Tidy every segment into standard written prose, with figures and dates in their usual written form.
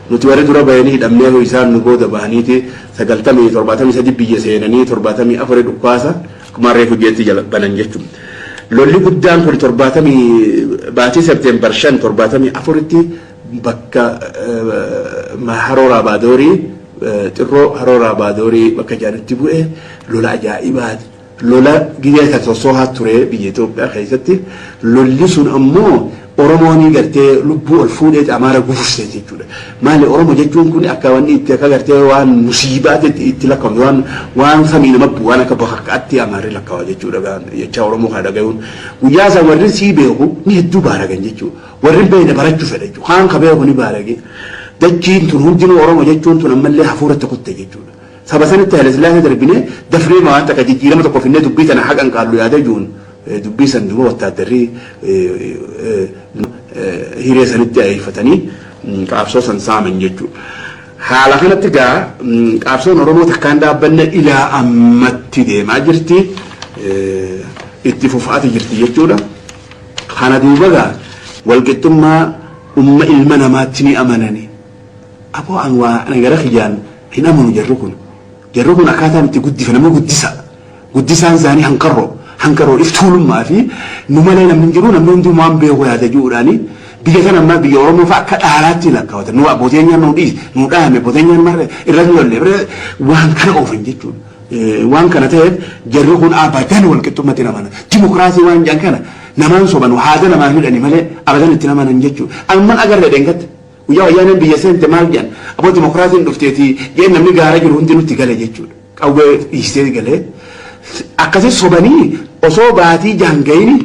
nuti warri dura bayanii hidhamnee hoo isaan nu booda bahaniiti 97 biyya seenanii 74 dhukkaasa akkuma reefu jeetti jala banan jechuudha. Lolli guddaan kun 70 baatii September 5 74tti bakka Haroora Baadorii xirroo Haroora Baadorii bakka jaanitti bu'e lola ajaa'ibaati. Lola gideeta tosoohaa ture biyya Itoophiyaa keessatti lolli sun ammoo Oromoon gartee lubbuu ol fuudhee Amaara gufusee jechuudha. Maali Oromoo jechuun kun akka wanni itti akka gartee waan musiibaatti itti lakkaa'u waan samii nama bu'aan akka bakkaatti Amaarri lakkaa'u jechuudha. Jecha Oromoo kana dhaga'uun guyyaa isaa warri sii beeku ni hedduu baaragan jechuudha. Warri beekne barachuu fedha jechuudha. Kaan ka beeku ni baarage. Dachiin tun hundinuu Oromoo jechuun tun ammallee hafuura tokkotti jechuudha. Saba sanitti Haile Sillaasee darbinee dafree waan takka jijjiirama tokko finnee dubbii tana haqan qaallu yaada juun dubbii san duuba wattaaddarrii hiree sanitti ayeeffatanii qaabsoo san saaman jechuudha. Haala kanatti gaa qaabsoon Oromoo takkaan dhaabbanne ilaa ammatti deemaa jirti itti fufaati jirti jechuudha. Kana duuba gaa walqixxummaa umma ilma namaatti ni amanani. Aboo an waa gara kiyyaan hin amanu jarru kun akkaataan itti guddifame guddisaan isaanii hanqarroo iftuulummaa fi nu malee namni jiru namni hundi waan beeku yaada jiruudhaani biyya kana ammaa biyya Oromoo fa'a akka dhaalaatti lakkaawatan nu abbootiin nu dhaame abbootiin marre irratti lolle waan kana oofan jechuudha. Waan kana ta'eef jarri kun abadan walqixxummatti namana dimokiraasii waan jedhan kana namaan soban haada namaan hidhani malee abadan itti namanan jechuudha. Amman agarre dheengatti guyyaa wayyaan biyya seente maal jedhan aboo dimokiraasiin dhufteeti jeen namni gaara jiru hundi nutti gale jechuudha. Qawwee dhiistee galee akkasii sobanii osoo baatii jaangayini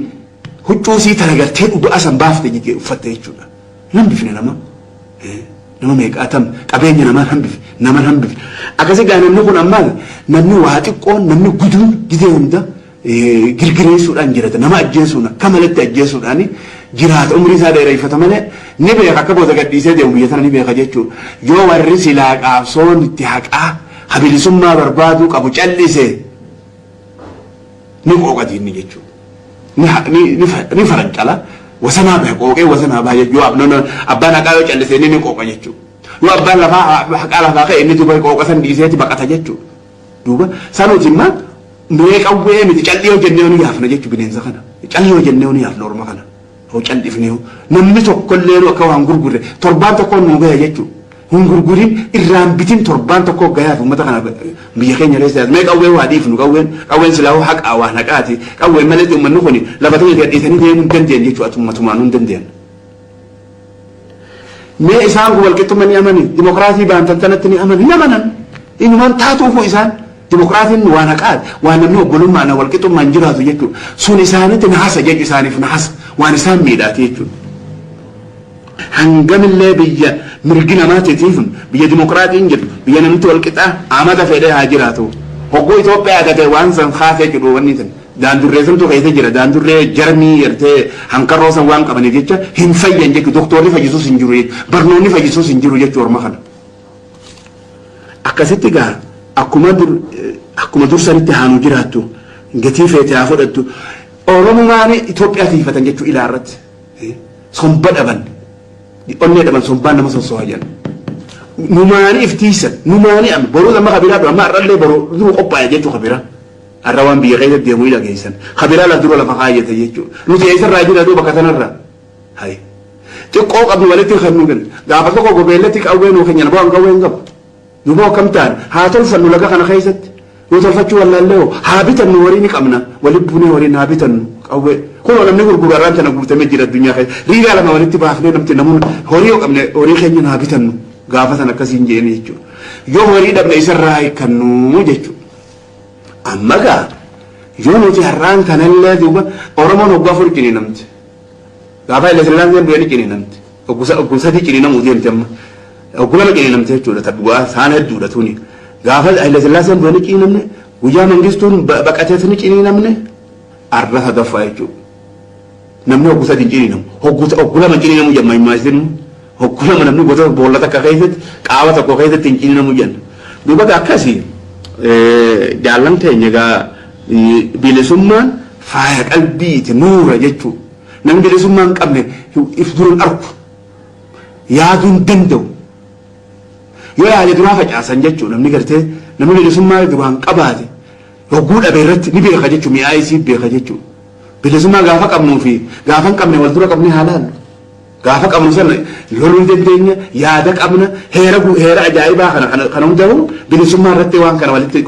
huccuusii tanagartee dhugaa san baafte jettee uffatte jechuudha. Hambifne nama meeqaatam qabeenya namaan hambifne. Akkasii gaa namni kun ammaa namni waa xiqqoon namni guduun gidee hunda girgireessuudhaan jirata nama ajjeesuun akka malatti ajjeesuudhaan jiraata umrii isaa dheereeffata malee ni beeka akka booda gadhiisee deemu biyya tana ni beeka jechuudha. Yoo warri silaa qaabsoon itti haqaa habilisummaa barbaaduu qabu callisee ni qooqatiin ni jechuudha. Ni farancala wasanaa bahe qooqee wasanaa bahe yoo abbaan haqaa yoo callisee ni qooqa jechuudha. Yoo abbaan lafaa haqaa lafaa ka'e inni duuba qooqa san dhiiseeti baqata jechuudha. Duuba sanuuti immoo mee qawwee miti calli yoo jennee ni yaafna jechuudha bineensa kana. Calli yoo jennee ni yaafna orma kana. Hoo callifnee namni tokkollee akka waan gurgurre torbaan tokkoon nu gahe jechuudha. Hun gurgurin irraan bitin torbaan tokko gayaaf uummata kana biyya keenya leessa mee qawwee waa dhiifnu qawween silaa haqaa waan haqaati qawween malee uummanni kun lafa ta'e gadhiisanii deemuu hin dandeenye jechuudha atummatumaan hin dandeenye. Mee isaan kun walqixxummaa ni amani dimokiraasii baantantanatti ni amani ni amanan inumaan taatuufu isaan dimokiraasiin waan haqaati waan namni obbolummaan walqixxummaan jiraatu jechuudha sun isaanitti nahasa jechu isaaniif nahasa waan isaan miidhaati jechuudha. Hangamillee biyya mirgi namaatiif biyya dimokiraatiin jiru biyya namni walqixaa amata fedhee haa jiraatu. Hogguu Itoophiyaa gatee waan san kaasee jedhu wanni tan daandurree santu keessa jira daandurree jarmii yertee hanqarroo san waan qabaniif jecha hin fayyan jechuudha. Doktorri fayyisuus hin jiru barnoonni fayyisuus hin jiru jechuudha orma kana. Akkasitti gaa akkuma dursanitti haanu jiraattu gatii feetee haa fudhattu Oromumaan Itoophiyaa tiifatan jechuudha ilaarratti somba dhaban. Onnee dhaban sombaan nama sossoa jedhan. Numaanii iftiisan numaanii amma boruu lama kabiraa amma arrallee boruu duru qophaa'e jechuu kabira. Arra waan biyya keessa deemuu ila geessan. Kabiraa la dura lafa kaayyate jechuudha. Nuti eessarraa jira duuba bakka tanarraa. Hayi. Xiqqoo qabnu walitti kan nu gan. Gaafa tokko gobeellatti qawwee nuu kenyan bo'aan qawwee hin qabu. Duuba akkam ta'an haa tolfannu laga kana keessatti. Yoo tolfachuu wallaallee haa bitannu warii ni qabna. Walitti buunee warii haa bitannu qawwee. Kun namni gurgurarraan tana guutamee jira addunyaa keessa. Riigaa lama walitti baafnee namti namoonni horii yoo qabne horii keenya haa bitannu gaafa sana akkasiin jeeni jechuudha. Yoo horii dhabne isarraa hiikannu jechuudha. Amma gaa yoo nuti har'aan kanallee duuba Oromoon hoggaa afur cini namti. Gaafa Haile Sillaaseen du'e ni cini namti. Ogguu sadii cini namuu deemte amma. Ogguu lama cini namti jechuudha taddu'aa isaan hedduudha tuni. Gaafa Haile Sillaaseen du'e ni cini namne guyyaa mangistuun baqateet ni cini namne arra sadaffaa jechuudha. Namni hogguu sadii cini namu hogguu lama cini namu jamma immaasinu hogguu lama namni gosa boolla takka keessatti qaama tokko keessatti hin cini namu jenna. Duuba akkasii jaallan teenya gaa bilisummaan faaya qalbiiti nuura jechuudha. Namni bilisummaan qabne if duran arku yaaduu hin danda'u yoo yaade duraa facaasan jechuudha namni gartee namni bilisummaa duraan qabaate hogguu dhabe irratti ni beeka jechuudha mi'aa isii beeka jechuudha bilisummaa gaafa qabnuu fi gaafa hin qabne wal dura qabnee haalaan gaafa qabnu sana loluu dandeenya yaada qabna heera ajaa'ibaa kana hundaa'u bilisummaa irratti waan kana walitti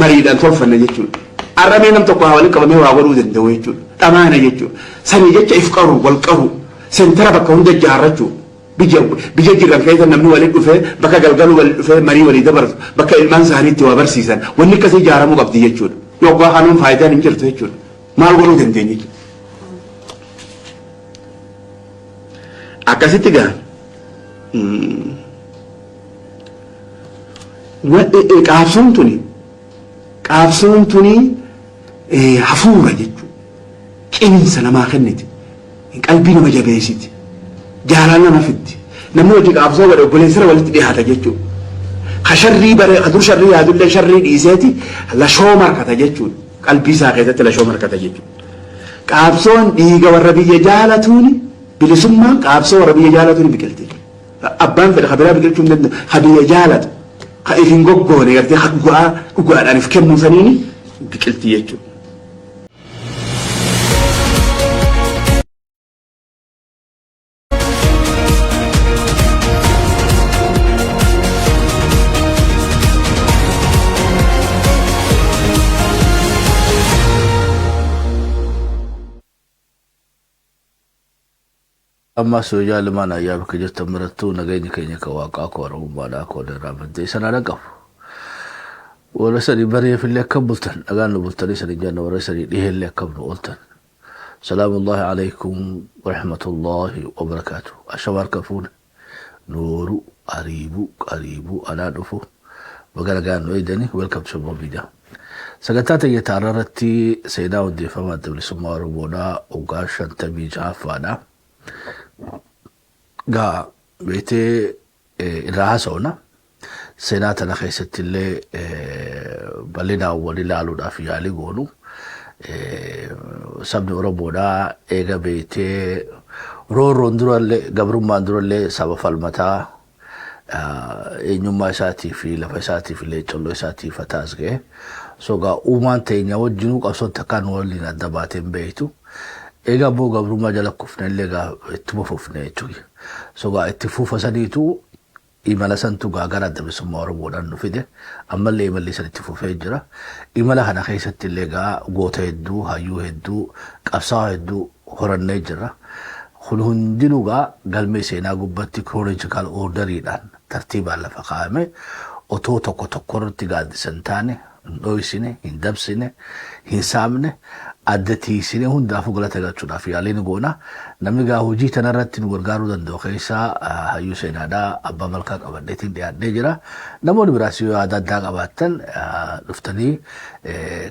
mariidhaan tolfanne jechuudha arramee nam tokko haa walitti qabamee waa godhuu danda'u jechuudha dhamaana jechuudha sanii jecha if qaru wal qaru seentara bakka hunda ijaarrachuu biyya jiran keessa namni waliin dhufee bakka galgaluu waliin dhufee marii walii dabarsu bakka ilmaan isaaniitti waa barsiisan wanni akkasii ijaaramuu qabdi jechuudha yookaan hanuun faayidaan hin jirtu jechuudha maal godhuu dandeenya jechuudha. Akkasitti gaa qaabsoon tuni hafuura jechuudha qinsa namaa kenniti qalbii nama jabeessiti jaalala nama fiddi namni hojii qaabsoo godhe obboleessira walitti dhiyaata jechuudha kasharrii bare kadur sharrii yaadullee sharrii dhiiseeti lashoo markata jechuudha qalbii isaa keessatti lashoo markata jechuudha qaabsoon dhiiga warra biyya jaalatuuni bilisummaan qaabsoo warra biyya jaalatuuni biqilti abbaan fedha kabiraa biqilchuu hin danda'u ka biyya jaalatu ka ifin goggoone gartee ka dhugaadhaan if kennuu saniini biqilti jechuudha. amma soja limana ya baka jirta maratu na gani kenya ka waka ko rabu da ko da rabante sana da gaf wala sari bare fi lekka bultan daga no bultani sari janna wala sari dihe lekka bultan salamullahi alaikum wa rahmatullahi wa barakatuh ashawar kafun nuru qaribu ala dufu bagala gano idani welcome to Bobida sagatata ya tararati sayda waddi fama dawli sumaru boda ugashan tabi jafana ga bete raasona senata la khaysatillee balina walila da fi ali gonu sabni oroboda ega bete ronduralle gabrumma nduralle sabafal mata enyuma sati fi la fasati fi le chollo sati fatasge soga umante nya wajinu qason takan walina dabaten beitu ega bo gabruma jala kufna lega tumo fufna chugi soga ittifufa saditu imala santu gagara da bisuma oroboda no fide amma le imali san ittifufa jira imala hana khaysati lega gota heddu hayu heddu qabsa heddu horanne jira khulhun dinuga galme sena gubbatti chronological order idan tartiba la faqame oto tokkorti gadisantane doisine indabsine hinsamne addati sine hunda fugala tagachuda fi alin gona namiga hoji tanarratti nu gargaru dando khaysa hayu senada abba malka qabadetin diadde jira namon birasiyo adada qabatan duftani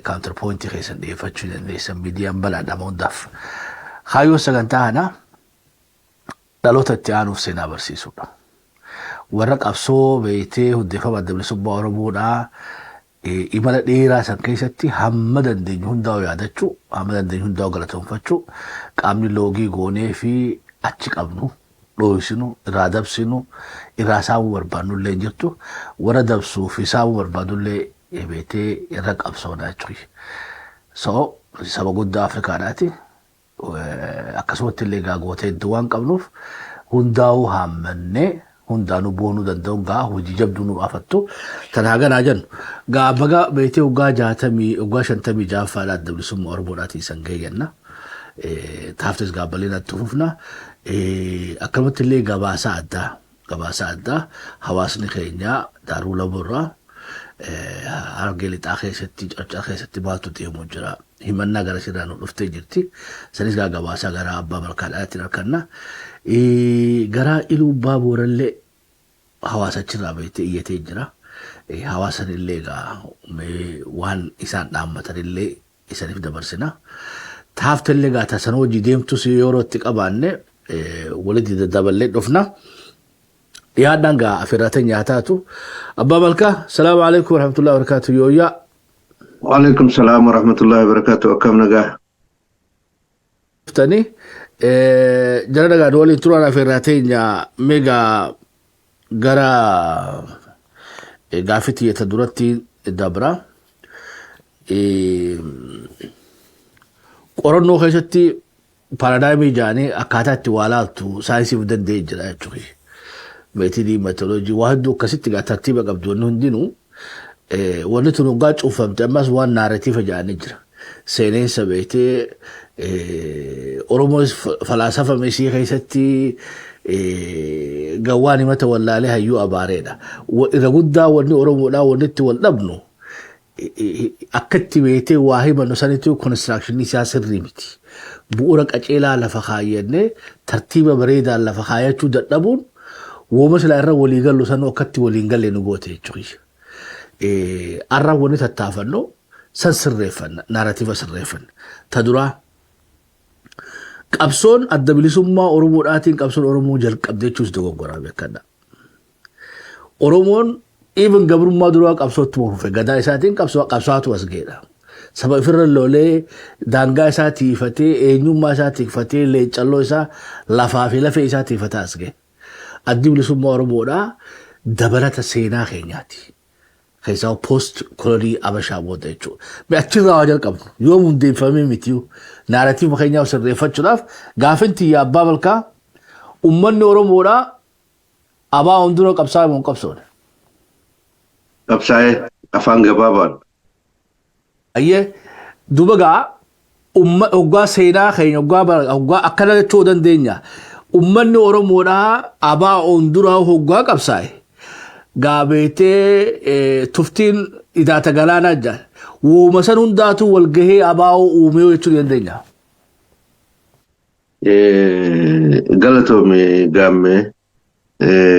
counterpoint khaysan defachu ne sam bidiyan bala damon daf hayu sagantana dalota tianu sena barsisuda waraq abso beete hudefa badabli subba oroboda imala dheeraa san keessatti hamma dandeenyu hundaa yaadachuu hamma dandeenyu hundaa galatoonfachuu qaamni loogii goonee fi achi qabnu dho'isinu irraa dabsinu irraa saamuu barbaannullee jirtu warra dabsuu fi saamuu barbaannullee beetee irra qabsoodha jechuudha. So saba guddaa Afrikaadhaati akkasumatti illee gootee iddoo waan qabnuuf hundaa'uu hammannee hundanu bonu dandong ga hoji jabdu nu afattu tanaga jan ga baga beete uga jatami uga shantami jafa la dablu sum orbodati sangeyenna taftes ga balina tufufna akamati le gabasa adda hawasni khenya darula burra argeli takhesati takhesati batu temu jira himanna gara sirano dufte jirti sanis ga gabasa gara abba barkalati rakanna gara ilu baboralle hawasa chira beete iyete jira hawasa ille ga me wan isan dammatarille isanif dabarsina taftelle ga tasanoji demtu si yoroti qabanne walidi daballe dofna ya danga afiratan yatatu abba malka assalamu alaykum wa rahmatullahi wa barakatuh yoya wa alaykum assalam wa rahmatullahi wa barakatuh akam naga tani jara daga dole turana ferratenya mega gara gaafiti yeta duratti dabra qorannoo keessatti paraadaayimii jaanii akkaataa itti waa laaltu saayinsiif danda'ee jira jechuudha. Meetidii meetodoloojii waa hedduu akkasitti tartiiba qabdu wanni hundinuu wanni tun hoggaa cuufamte ammas waan naaratiifa jaanii jira. Seenessa beetee Oromoo falaasafa meesii keessatti gawwaan himata wallaalee hayyuu abaareedha. Irra guddaa wanni Oromoodhaa wanni itti wal dhabnu akkatti beetee waa himannu sanitti konistiraakshini isaa sirrii miti. Bu'uura qaceelaa lafa kaayyannee tartiiba bareedaan lafa kaayyachuu dadhabuun wooma silaa irra walii gallu sanuu akkatti waliin galle nu goote jechuudha. Arraa wanni tattaafannoo san sirreeffanna naaratiiva sirreeffanna. Ta duraa qabsoon adda bilisummaa Oromoodhaatiin qabsoon Oromoo jalqabdee jechuus dogoggoraa beekadha. Oromoon even gabrummaa duraa qabsootti fufe gadaa isaatiin qabsaatu as geedha. Saba ifirra loolee daangaa isaa tiifatee eenyummaa isaa tiifatee leencalloo isaa lafaa fi lafee isaa tiifataa as ga'e. Addi bilisummaa Oromoodhaa dabalata seenaa keenyaati. Keessaa post kolonii Abashaa booda jechuudha. Achirraa waa jalqabnu yoo hundeeffamee mitiyu naaratiiva keenyaaf sirreeffachuudhaaf gaafinti abbaa malkaa uummanni Oromoodhaa abaa hundura qabsaa'e moo qabsoone? Qabsaa'e afaan gabaabaan. Ayyee duuba gaa hoggaa seenaa keenya hoggaa akkana jechuu dandeenya. Uummanni Oromoodhaa abaa hunduraa hoggaa qabsaa'e. Gaabetee tuftiin idaata galaanaa jira. Wooma san hundaatu walgahee abaa uumee jechuu dandeenya. Galatoomii gaammee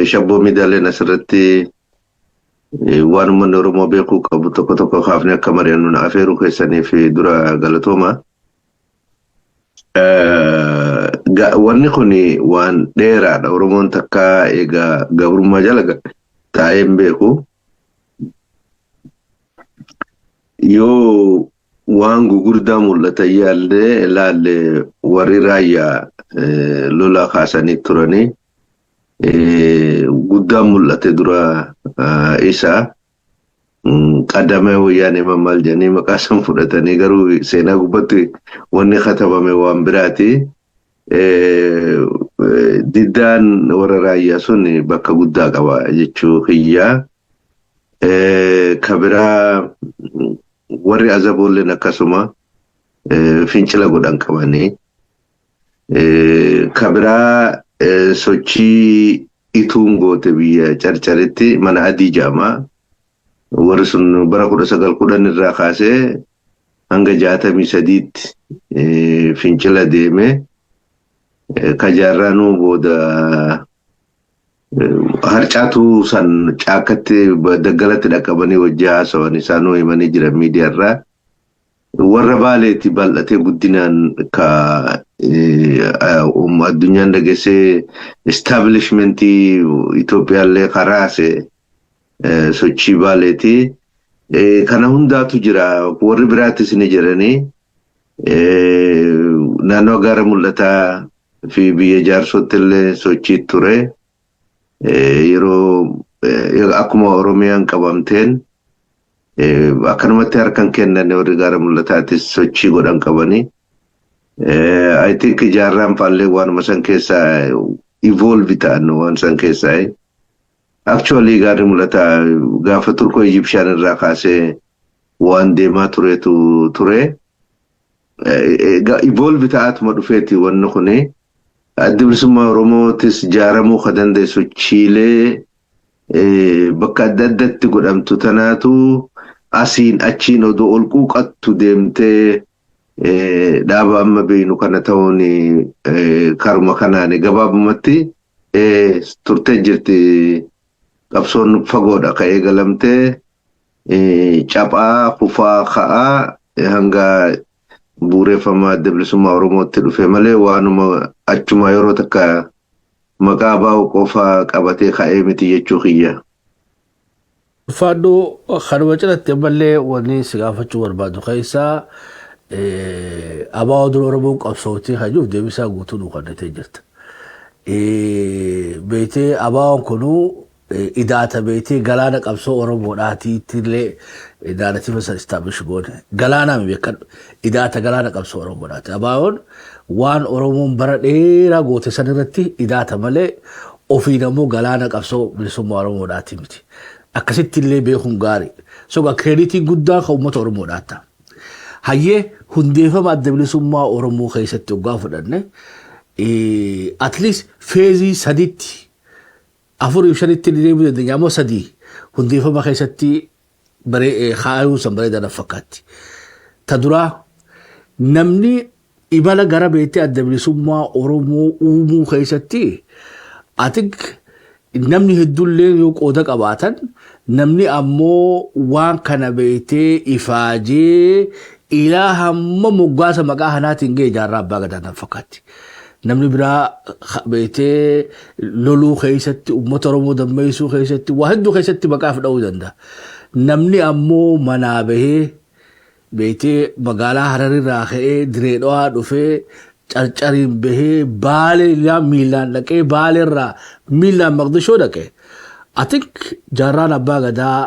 shabboo miidiyaaleen asirratti waan uummanni Oromoo beekuu qabu tokko tokko kaafnee akka mari'annu na afeeruu keessaniif dura galatooma. Wanni kun waan dheeraadha. Oromoon takka egaa gabrummaa jala taa'een beeku. Yoo waan gugurdaa mul'atan ilaalle warri raayyaa lola kaasanii turanii guddaa mul'ate dura isaa qadamee wayyaanee maal jedhanii maqaa san fudhatanii garuu seenaa gubbatti wanni katabame waan biraati. Diddaan warra raayyaa sun bakka guddaa qaba jechuu hiyyaa. Kabiraa warri azaboolleen akkasuma fincila godhan qabanii. Kabiraa sochii ituun goote biyya carcaritti mana adii jaamaa. Warri sun bara 1910 irraa kaasee hanga 63tti fincila deeme. Kajaarraanuu booda harcaatu san caakatti daggalatti dhaqqabanii wajjii haasawan isaanuu himanii jiran miidiyaarraa. Warra baaleetti bal'atee guddinaan ka addunyaan dhageessee establishmentii Itoophiyaallee karaase sochii baaleetti. Kana hundaatu jira. Warri biraattis ni jiranii. Naannoo gaara mul'ataa fi biyya jaarsootti illee sochii ture. Yeroo akkuma Oromiyaan qabamteen akkanumatti harkan kennan warri gaara mul'ataatis sochii godhan qabanii. I think jaarraan faallee waanuma san keessaa evolve ta'an waan san keessaa. Actually gaarri mul'ataa gaafa Turkoo Egyptian irraa kaasee waan deemaa turetu ture. Evolve ta'atuma dhufeeti wanni kuni. Addi bilisummaa Oromootis jaaramuu ka dandeessu Chiilee bakka adda addatti godhamtu tanaatu asiin achiin odoo ol quuqattu deemtee dhaaba amma beeynu kana ta'uun karuma kanaan gabaabumatti turtee jirti. Qabsoon fagoodha ka eegalamtee caphaa kufaa ka'aa hanga buureeffamaa adda bilisummaa Oromootti dhufe malee waanuma achuma yeroo takka maqaa baa'u qofa qabatee ka'ee miti jechuu kiyya. Faaduu kanuma jalatti ammallee wanni si gaafachuu barbaadu keessaa abaa oduu Oromoon qabsootii hajuuf deebisaa guutuu nu kannatee jirta. Beetee abaan kunuu idaata beetee galaana qabsoo Oromoodhaatiitillee narrative san establish goone galaana beekadhu idaata galaana qabsoo Oromoodhaati abaawoon waan Oromoon bara dheeraa goote san irratti idaata malee ofiin ammoo galaana qabsoo bilisummaa Oromoodhaati miti akkasitti illee beekuun gaarii soga kreditii guddaa kan uummata Oromoodhaata hayyee hundeeffama adda bilisummaa Oromoo keessatti waggaa fudhanne at least feezii sadiitti afur ibsanitti deebi'uu dandeenya ammoo sadii hundeeffama keessatti kaayuu san bareedaa fakkaatti. Ta duraa namni imala gara beektee adda bilisummaa Oromoo uumuu keessatti atik namni hedduullee yoo qooda qabaatan namni ammoo waan kana beektee ifaajee ilaa hamma moggaasa maqaa kanaatiin ga'e jaarraa abbaa gadaa fakkaatti. namni biraa beetee loluu keessatti uummata Oromoo dammeessuu keessatti waa hedduu keessatti maqaaf dha'uu danda'a. Namni ammoo manaa bahee beetee magaalaa Hararirraa ka'ee Direedhaa dhufee carcariin bahee Baalee miilaan dhaqee Baaleerraa miilaan Maqdishoo dhaqee. Atik jaarraan abbaa gadaa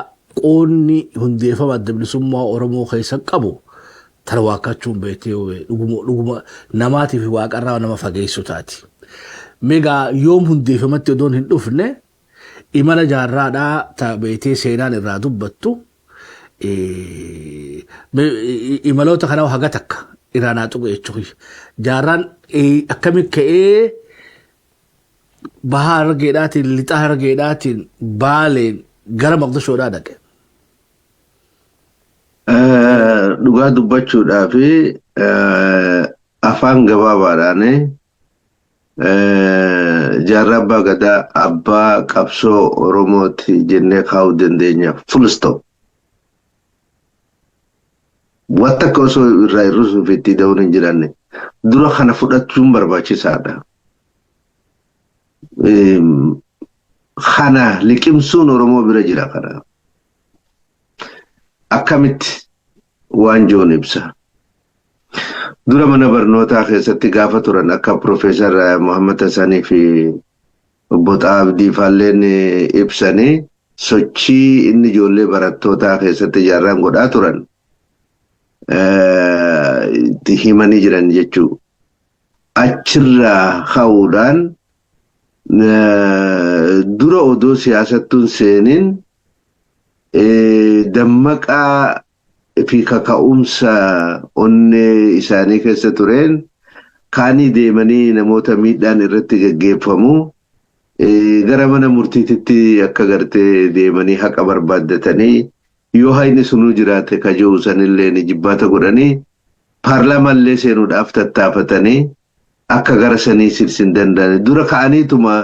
qoonni hundeeffama adda bilisummaa Oromoo keessa qabu. Tarwaakachuun beekee dhuguma namaatiif waaqarraa nama fageessu taati. Meegaa yoom hundeeffamatti odoon hin dhufne imala jaarraadhaa beekee seenaan irraa dubbattu imaloota kana haga takka iraanaa tuqu jechuudha. Jaarraan akkamitti ka'ee bahaa Harargeedhaatiin lixaa Harargeedhaatiin Baaleen gara Maqdishoodhaa dhaqe. Dhugaa dubbachuudhaaf afaan gabaabaadhaan jaarraa abbaa gadaa abbaa qabsoo Oromooti jennee kaa'uu dandeenya. Full stop. Wanta akka osoo irraa hir'isuuf itti da'uun hin jiranne dura kana fudhachuun barbaachisaadha. Kana liqimsuun Oromoo bira jira kana. Akkamitti waan joon ibsa. Dura mana barnootaa keessatti gaafa turan akka Profeesar Muhammad Hassanii fi Obbo Abdii Faalleen ibsanii sochii inni ijoollee barattootaa keessatti jaarraan godhaa turan itti himanii jiran jechuudha. Achirraa ka'uudhaan dura odoo siyaasattuun seeniin dammaqaa fi kaka'umsa onnee isaanii keessa tureen kaanii deemanii namoota miidhaan irratti gaggeeffamu gara mana murtiititti akka gartee deemanii haqa barbaaddatanii yoo hayni sunuu jiraate kajoo sanillee ni jibbaata godhanii paarlaamallee seenuudhaaf tattaafatanii akka gara sanii silsin danda'an dura ka'aniituma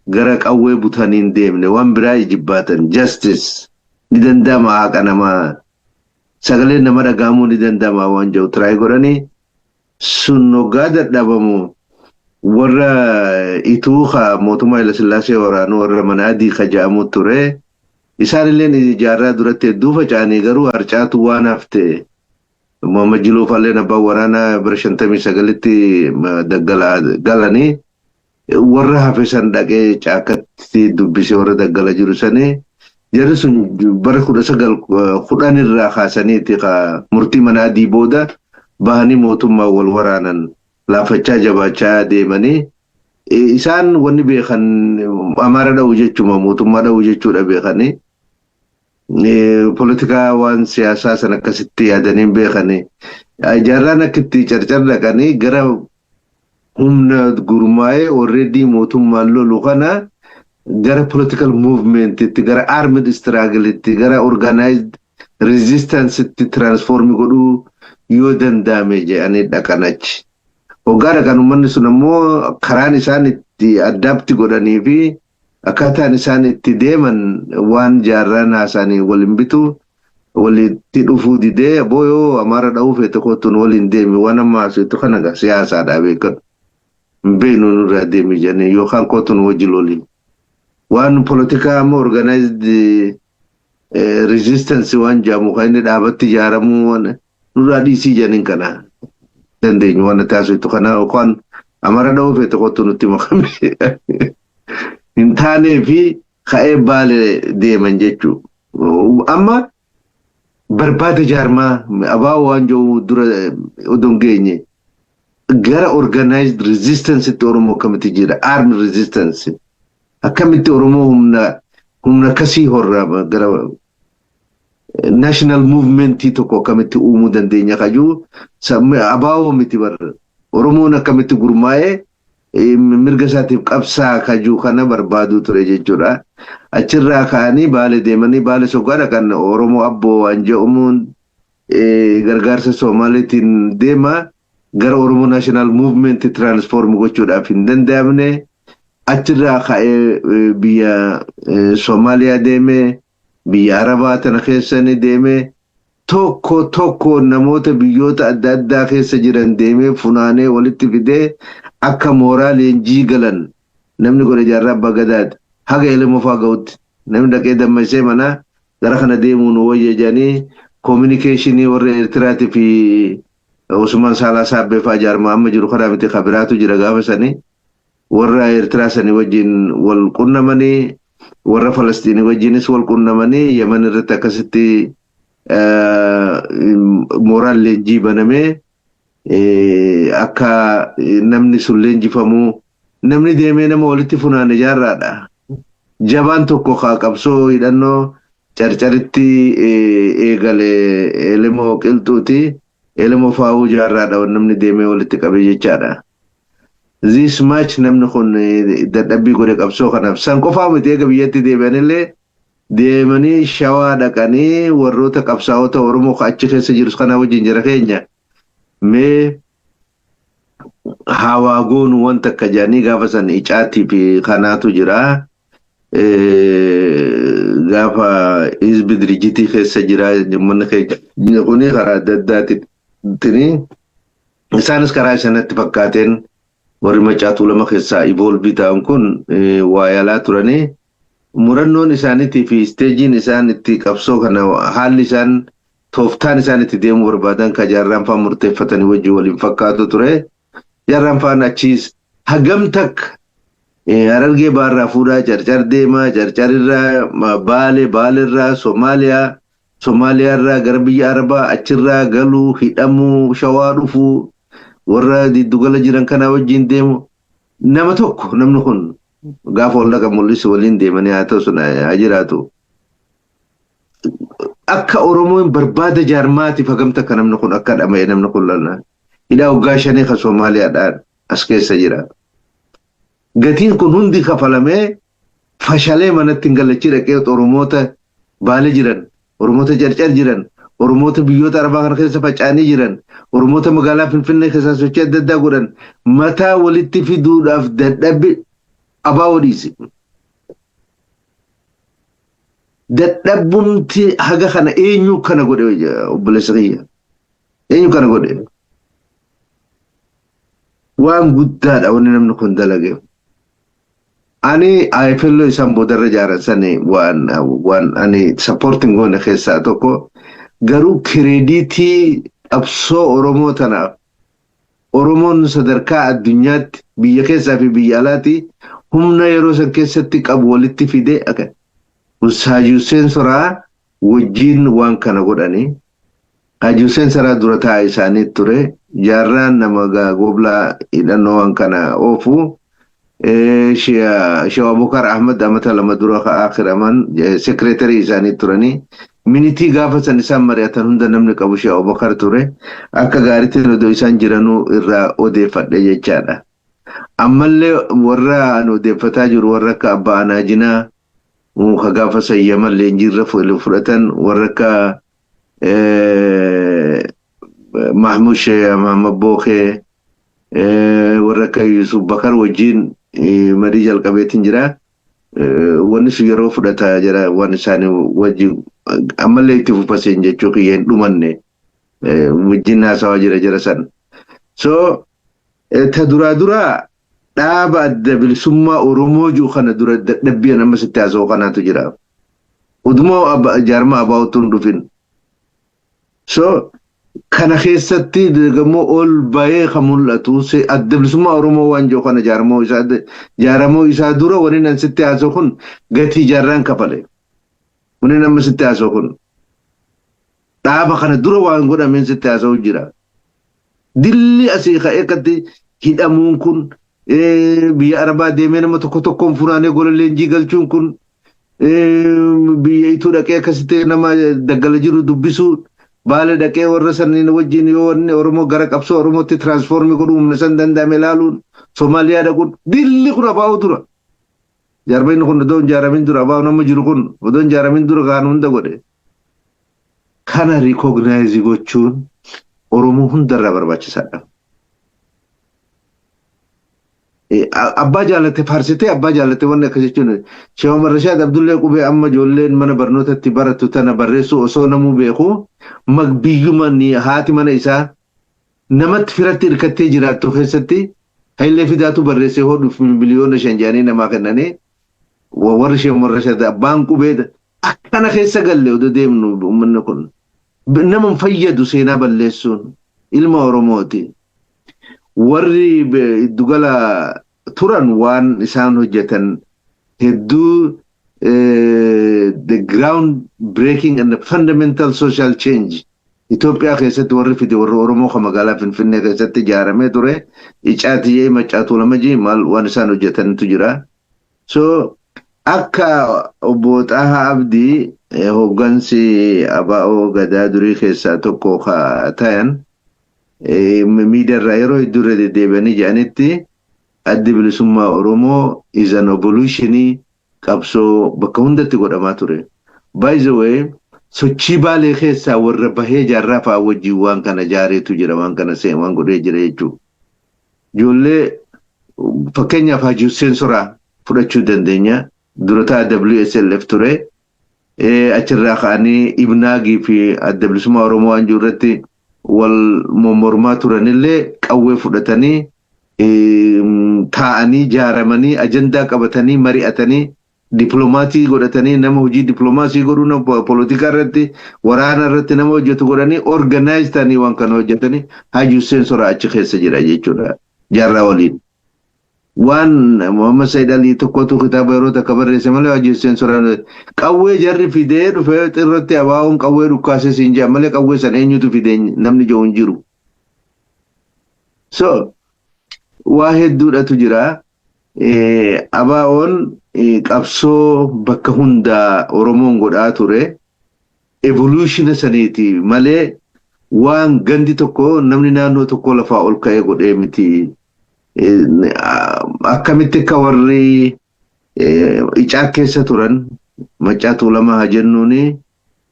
gara qawwee butaniin deemne waan biraa jibbaatan justice ni danda'ama haqa namaa sagaleen nama dhagahamuu ni danda'ama waan jiru tiraay godhanii sun hoggaa dadhabamu warra ituuka mootummaa Hayilasillaasee waraanuu warra mana adii kaja'amu ture isaanilleen jaarraa duratti hedduu faca'anii garuu harcaatu waan hafte Muhammad Jiloo Faalleen abbaan waraanaa bara 59tti galanii warra hafe san dhaqee caakatti dubbisee warra daggala jiru sanii jarri sun bara 1910 irraa kaasaniiti murtii mana adii booda bahanii mootummaa wal waraanan laafachaa jabaachaa deemanii isaan wanni beekan amaara dha'u jechuma mootummaa dha'u jechuudha beekanii politikaa waan siyaasaa san akkasitti yaadaniin beekanii jaarraan akkitti carcar dhaqanii gara humna gurmaa'ee already mootummaan lolu kana gara political movement itti gara armed struggle itti gara organized resistance itti transform godhuu yoo danda'ame jedhanii dhaqanachi. Hoggaa dhaqan uummanni sun ammoo karaan isaan itti adapt godhanii fi akkaataan isaan itti deeman waan jaarraan haasanii waliin bitu walitti dhufuu didee booyoo amaara dha'uu feete kottuun waliin deemi waan amma haasaitu kana siyaasaadhaa beekan. Beenu nurraa deemi jennee yookaan kottuun wajji loliin. Waan politikaa ammoo organized resistance waan jaamu kan inni dhaabatti ijaaramuu nurraa dhiisii janiin kana dandeenyu waan taasisu kana yookaan amaara dha'uu feete kottuun nutti makame hin taanee fi ka'ee baale deeman jechuu. Amma barbaada jaarmaa abaa waan jiru dura odon geenye gara organized resistance itti Oromoo akkamitti jira armed resistance akkamitti Oromoo humna kasii horraa gara national movement tokko akkamitti uumuu dandeenya kajuu abaa miti barra Oromoon akkamitti gurmaa'ee mirga isaatiif qabsaa kajuu kana barbaadu ture jechuudha. Achirraa ka'anii baale deemanii baale sogaadha kan Oromoo abboo waan jedhamuun gargaarsa Somaaliitiin deema gara Oromoo National Movement transform gochuudhaaf hin danda'amne. Achirraa ka'ee biyya Somaaliyaa deeme biyya Arabaa tana keessa ni deeme tokko namoota biyyoota adda addaa keessa jiran deeme funaanee walitti fidee akka mooraaleen jigalan namni godhe jaarraa abbaa gadaati haga ilmoo faaga'utti namni dhaqee dammasee mana gara kana deemuun wayya jedhanii communicationii warra Eertiraatii fi Usman Saalaa Saabbee fa'aa jaarmaa amma jiru karaa miti kabiraatu jira gaafa sanii warra Eertiraa sanii wajjin wal qunnamanii warra Falastiinii wajjinis wal qunnamanii Yemen irratti akkasitti moraal leenjii banamee akka namni sun leenjifamuu namni deemee nama walitti funaane jaarraadha. Jabaan tokko qabsoo hidhannoo carcaritti eegale elemoo qilxuuti elemoo faawuu jaarraadha namni deemee walitti qabe jechaadha. This match namni kun dadhabbii godhe qabsoo kanaaf san qofaa miti eega biyyatti deebi'anillee deemanii shawaa dhaqanii warroota qabsaa'ota Oromoo achi keessa jirus kana wajjin jira keenya mee hawaa goonu wanta akka jedhanii gaafa san icaatii fi kanaatu jira. Gaafa hizbi dirijitii keessa jira mana keenya kuni karaa adda addaatini isaanis karaa sanatti fakkaateen warri Macaatuu lama keessaa evolve ta'an kun waa yaalaa turanii murannoon isaaniitii fi steejiin isaan itti qabsoo kana haalli isaan tooftaan isaan itti deemuu barbaadan ka jaarraan fa'aa murteeffatanii wajjin waliin fakkaatu ture. Jaarraan fa'aan achiis hagam takka Harargee baarraa fuudhaa carcar deemaa carcarirraa baalirraa Somaaliyaarraa gara biyya Arabaa achirraa galuu hidhamuu shawaa dhufuu warra diddugala jiran kana wajjin deemu nama tokko namni kun gaafa wal dhaqa mul'isi waliin deemanii haa ta'u sun haa jiraatu. Akka Oromoon barbaada jaarmaatiif hagam takka namni kun akka dhama'e namni kun lalna hidhaa waggaa 5 ka Somaaliyaadhaan as keessa jira. Gatiin kun hundi kafalamee fashalee manatti hin galchii dhaqee Oromoota baale jiran Oromoota carcar jiran Oromoota biyyoota Arabaa kana keessa faca'anii jiran Oromoota magaalaa Finfinnee keessa sochii adda addaa godhan mataa walitti fiduudhaaf dadhabbi abaa wadiisi. Dadhabbumti haga kana eenyu kana godhe obboleessa kiyya eenyu kana godhe waan guddaadha wanni namni kun dalage. Ani IFL isaan boodarra jaaran sani waan ani supporting goone keessaa tokko garuu kireeditii qabsoo Oromoo tanaaf Oromoon sadarkaa addunyaatti biyya keessaa fi biyya alaatti humna yeroo san keessatti qabu walitti fidee akka Haji Hussein Soraa wajjin waan kana godhanii Haji Hussein Soraa dura taa'aa isaanii ture jaarraan nama goblaa hidhannoo waan kana oofu Sheikh Abubakar Ahmad amata lama dura akhiraman secretary isaanii turanii miniti gaafa san isaan mari'atan hunda namni qabu Sheikh Abubakar ture akka gaariitti odoo isaan jiranuu irraa odeeffadhe jechaadha. Ammallee warra an odeeffataa jiru warra akka Abbaa Anaajinaa ka gaafa sayyaman leenjiirra fudhatan warra akka Mahmud Sheikh Muhammad Bookee warra akka Yusuf Bakar wajjin marii jalqabeetiin jira wanni sun yeroo fudhataa jira waan isaanii wajjin ammallee itti fufaseen jechuu kiyya hin dhumanne wajjin haasawaa jira san. So ta duraa dhaaba adda bilisummaa Oromoo jiru kana dura dadhabbiin ammas itti haasawaa kanaatu jira. Udumoo jaarmaa abaawutuun dhufin. So kana keessatti gamoo ol bahee kan mul'atu adda bilisummaa Oromoo waan jiru kana jaaramoo isaa dura wani nan sitti haasa'u kun gatii jaarraan kafale. Wani nama sitti haasa'u kun dhaaba kana dura waan godhameen sitti haasa'u jira. Dilli asii ka'ee akkatti hidhamuun kun biyya Arabaa deemee nama tokko tokkoon funaanee gola leenjii galchuun kun biyya ituu dhaqee akkasitti nama daggala jiru dubbisuu baala dhaqee warra sanniin wajjin yoo wanni Oromoo gara qabsoo Oromootti tiraansfoormii godhuu humna san danda'ame ilaaluun Somaaliyaa dhaquun dilli kun abaa'u dura. Jaarbayni kun odoon jaaramin dura abaa'u nama jiru kun odoon jaaramin dura kaan hunda godhe. Kana rikooginaayizii gochuun Oromoo hundarraa barbaachisaadha. Abbaa jaalate faarsitee abbaa jaalate wanni akka jechuun Sheekh Umar Rashaad Abdullee qubee amma ijoolleen mana barnootatti baratu tana barreessu osoo namuu beeku biyyuma haati mana isaa namatti firatti hirkattee jiraattu keessatti Hayilee Fidaatu barreessee hodhuuf miliyoona 5 jaanii namaa kennanii warri Sheekh Umar Rashaad abbaan qubee akkana keessa galle odoo deemnu uummanni kun nama fayyadu seenaa balleessuun ilma Oromooti. Warri iddugala turan waan isaan hojjetan hedduu the ground breaking and the fundamental social change Itoophiyaa keessatti warri fide warri Oromoo kan magaalaa Finfinnee keessatti ijaaramee ture icaatiyee macaatuu lamaji maal waan isaan hojjetantu jira. So akka obbo Xahaa Abdii hoggansi ABO Gadaa durii keessaa tokko ta'an miidiyaa yeroo dura deddeebi'anii jedhanitti addi bilisummaa Oromoo is an evolution qabsoo bakka hundatti godhamaa ture. By the way, sochii baalee keessaa warra bahee jaarraa fa'aa wajjin waan kana jaareetu jira waan kana waan godhee jira jechuudha. Ijoollee fakkeenyaaf Haji Hussein Soraa fudhachuu dandeenya. Durataa WSLF ture. Achirraa ka'anii Ibnaagii fi adda bilisummaa Oromoo waan jiru irratti wal mormaa turanillee qawwee fudhatanii taa'anii jaaramanii ajandaa qabatanii mari'atanii diplomaatii godhatanii nama hojii diplomaatii godhuu nama politika irratti waraana irratti nama hojjetu godhanii organize ta'anii waan kana hojjetanii Haji Hussein Soraa achi keessa jira jechuudha jaarraa waliin. Waan Muhammad Said Ali tokkotu kitaaba yeroo takka barreesse malee Haji Hussein Soraa qawwee jarri fidee dhufee irratti ABO'n qawwee dhukkaasee siin jaa malee qawwee san eenyutu fidee namni jiru hin jiru. So waa hedduudhatu jira. ABO'n qabsoo bakka hunda Oromoon godhaa ture evolution saniiti malee waan gandi tokko namni naannoo tokko lafaa ol ka'ee godhee miti. Akkamitti akka warri icaa keessa turan macaatuu lama haa jennuuni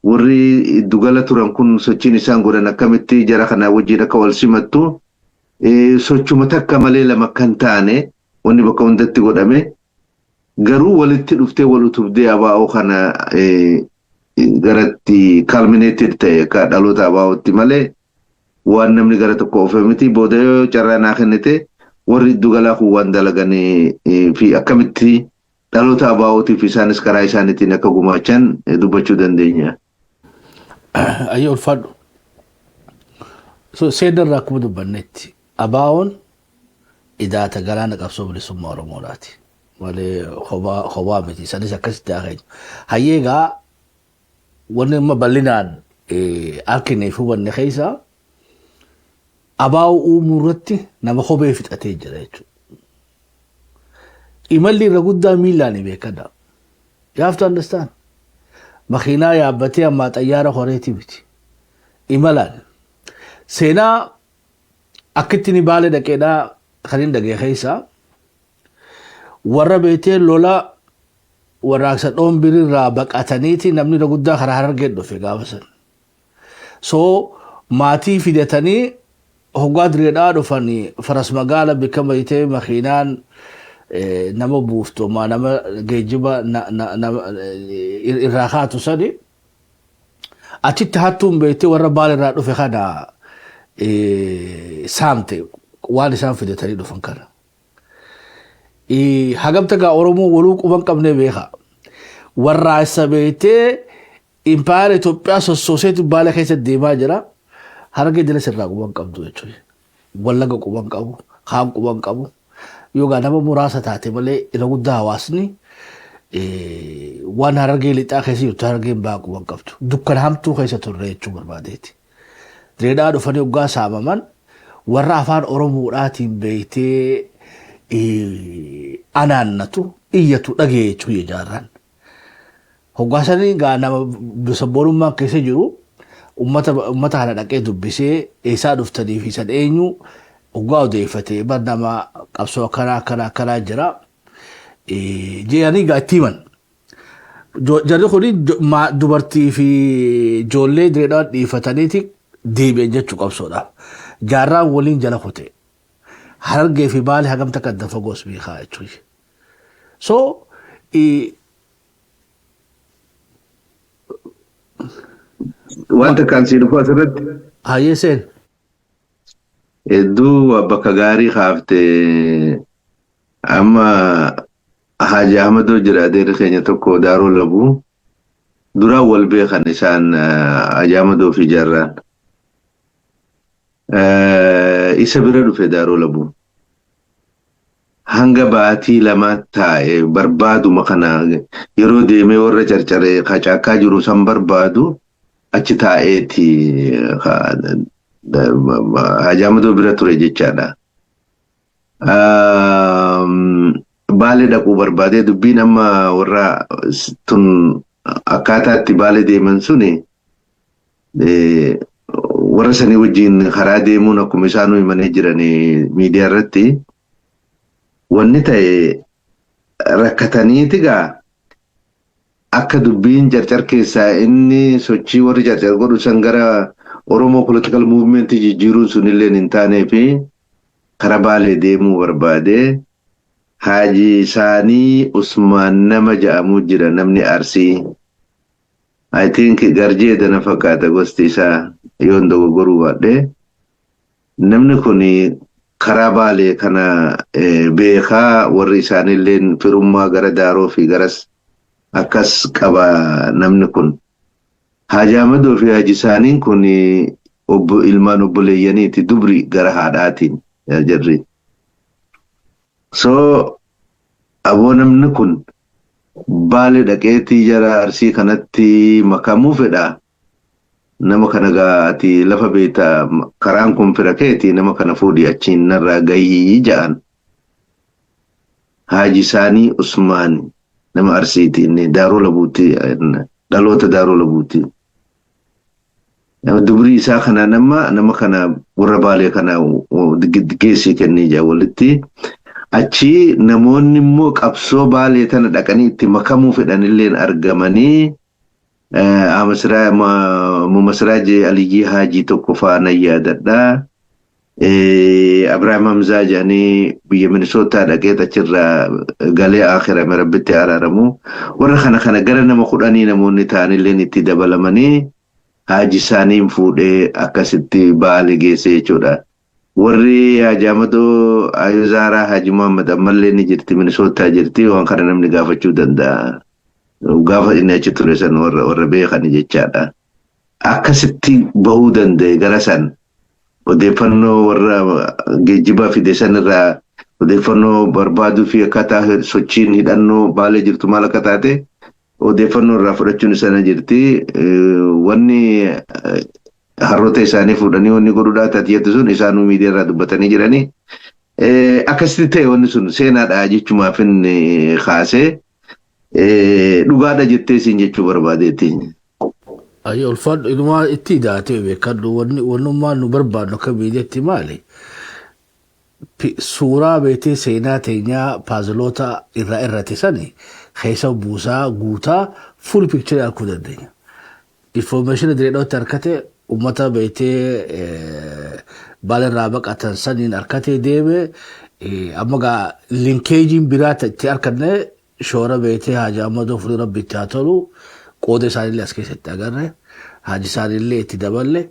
warri iddugala turan kun sochiin isaan godhan akkamitti jara kana wajjin akka wal simattu sochuma takka malee lama kan taane wanni bakka hundatti godhame garuu walitti dhuftee wal utubdee ABO kana garatti culminated ta'e ka dhaloota ABO'tti malee waan namni gara tokko ofe miti booda yoo carraa naa kennite warri iddugala kun waan dalaganii fi akkamitti dhaloota ABO'tiif isaanis karaa isaaniitiin akka gumaachan dubbachuu dandeenya. Ayyoo ulfaadhu. So seenarraa akkuma dubbannetti ABO'n idaata galaana qabsoo bilisummaa Oromoodhaati. Malee kophaa miti sanis akkasitti haaqeenya. Hayyeegaa wanni amma bal'inaan harkinee fi hubanne keessaa ABO uumuu irratti nama kophee fixatee jira jechuudha. Imalli irra guddaa miilaan beekadha. You have to understand. Makiinaa yaabbatee ammaa xayyaara horeetii miti. Imalaan. Seenaa akkitti ni baale dhaqeedhaa kan hin dhagee keessaa warra beetee lola warraaqsa dhoombirirraa baqataniiti namni irra guddaa karaa Harargee dhufe gaafa san. So maatii fidatanii hoggaa direedhaa dhufanii faras magaala bikka bayitee makiinaan nama buuftoomaa nama geejjiba irraa kaatu sani achitti hattuun beetee warra baalirraa dhufe kana saamte waan isaan fidatanii dhufan kana. Hagamta gaa Oromoo waluu quban qabnee beeka. Warraaqsa beetee impaayera Itoophiyaa sossooseetu baala keessa deemaa jira. Harargee jala sirraa quban qabdu jechuudha. Wallaga quban qabu, kaan quban qabu. Yookaan nama muraasa taate malee irra guddaa hawaasni waan Harargee lixaa keessa jirtu Harargeen bahaa quban qabdu. Dukkana hamtuu keessa turre jechuu barbaadeeti. Direedhaa dhufanii waggaa saamaman warra afaan Oromoodhaatiin beeytee anaannatu iyyatu dhagee jechuu ijaarran. Hoggaasanii gaa nama sabboonummaa keessa jiru ummata kana dhaqee dubbisee eessaa dhuftanii fi san eenyu hoggaa odeeffatee bar nama qabsoo akkanaa jira. Jedhanii gaa itti himan. Jarri kuni dubartii fi ijoollee direedhaa dhiifataniiti deebi'an jechuu qabsoodhaaf. Jaarraan waliin jala kute. Harargee fi Baalee hagamta kan dafa goos beekaa jechuudha. So wanta kan si dhufu asirratti. Hayyee seen. Hedduu bakka gaarii kaaftee amma Haaji Ahmadoo jira adeerri keenya tokko Daaroo Labuu duraan wal beekan isaan Haaji Ahmadoo fi Jaarraan. Isa bira dhufe Daaroo Labuu. Hanga baatii lama taa'e barbaaduma kana yeroo deemee warra carcaree qacaakkaa jiru san barbaadu achi taa'eeti Haaji Ahmadoo bira ture jechaadha. Baalee dhaquu barbaadee dubbiin amma warra tun akkaataatti Baalee deeman suni warra sanii wajjin karaa deemuun akkuma isaanuu himanii jiranii miidiyaa irratti wanni ta'e rakkataniiti gaa akka dubbiin carcar keessaa inni sochii warri carcar godhu san gara Oromoo political movement jijjiiruun sunillee hin taanee fi karaa Baalee deemuu barbaade Haaji isaanii Usmaan nama jedhamu jira namni Arsii. I think Garjee dana fakkaata gosti isaa yoon dogoggoruu baadhee namni kun karaa Baalee kana beekaa warri isaaniillee firummaa gara Daaroo fi garas akkas qaba namni kun. Haaji Ahmadoo fi Haaji isaaniin kun ilmaan obboleeyyaniiti dubri gara haadhaatiin jarri. So aboo namni kun Baalee dhaqeetii jara Arsii kanatti makamuu fedha. Nama kana gaati lafa beektaa karaan kun fira keeti nama kana fuudhii achiin narraa gahii ja'an. Haaji isaanii Usmaan nama Arsiiti inni Daaroo Labuuti dhaloota Daaroo Labuuti. Dubri isaa kana nama kana warra Baalee kana geessii kennii jaa walitti. Achi namoonni immoo qabsoo Baalee tana dhaqanii itti makamuu fedhanilleen argamanii Mumasiraaje Aliyyii Haajii tokko faana yaadadha. Abrahaam Hamzaa jedhanii biyya Minisootaa dhaqee achirraa galee akhirame rabbitti araaramu. Warra kana gara nama 10 namoonni ta'anilleen itti dabalamanii Haaji isaaniin fuudhee akkasitti Baalee geesse jechuudha. Warri Haaji Ahmadoo Ayuzaaraa Haaji Muhammad ammallee ni jirti Minisootaa jirti waan kana namni gaafachuu danda'a. Gaafa inni achi ture san warra beekan jechaadha. Akkasitti bahuu danda'e gara san odeeffannoo warra geejjibaa fide san irraa odeeffannoo barbaaduu fi akkaataa sochiin hidhannoo Baalee jirtu maal akka taate odeeffannoo irraa fudhachuun sana jirti. Wanni harroota isaanii fuudhanii wanni godhuudhaa taatiyatti sun isaanuu miidiyaa irraa dubbatanii jiranii. Akkasitti ta'e wanni sun seenaadha jechumaaf inni kaasee dhugaadha jettee siin jechuu barbaadeetti. Ayi ulfaadhu inumaa itti daatee beekadhu wannummaan nu barbaadnu akka miidiyaatti maali? Suuraa beetee seenaa teenyaa paaziloota irratti sani keessa buusaa guutaa full picture arguu dandeenya. Information direedhootti harkate ummata beetee Baalee irraa baqatan saniin harkatee deeme amma gaa linkeejiin biraatti itti harkanne shoora beetee Haaji Ahmadoo fuudhee rabbi itti haa tolu qooda isaanillee as keessatti agarre haaji isaanillee itti daballe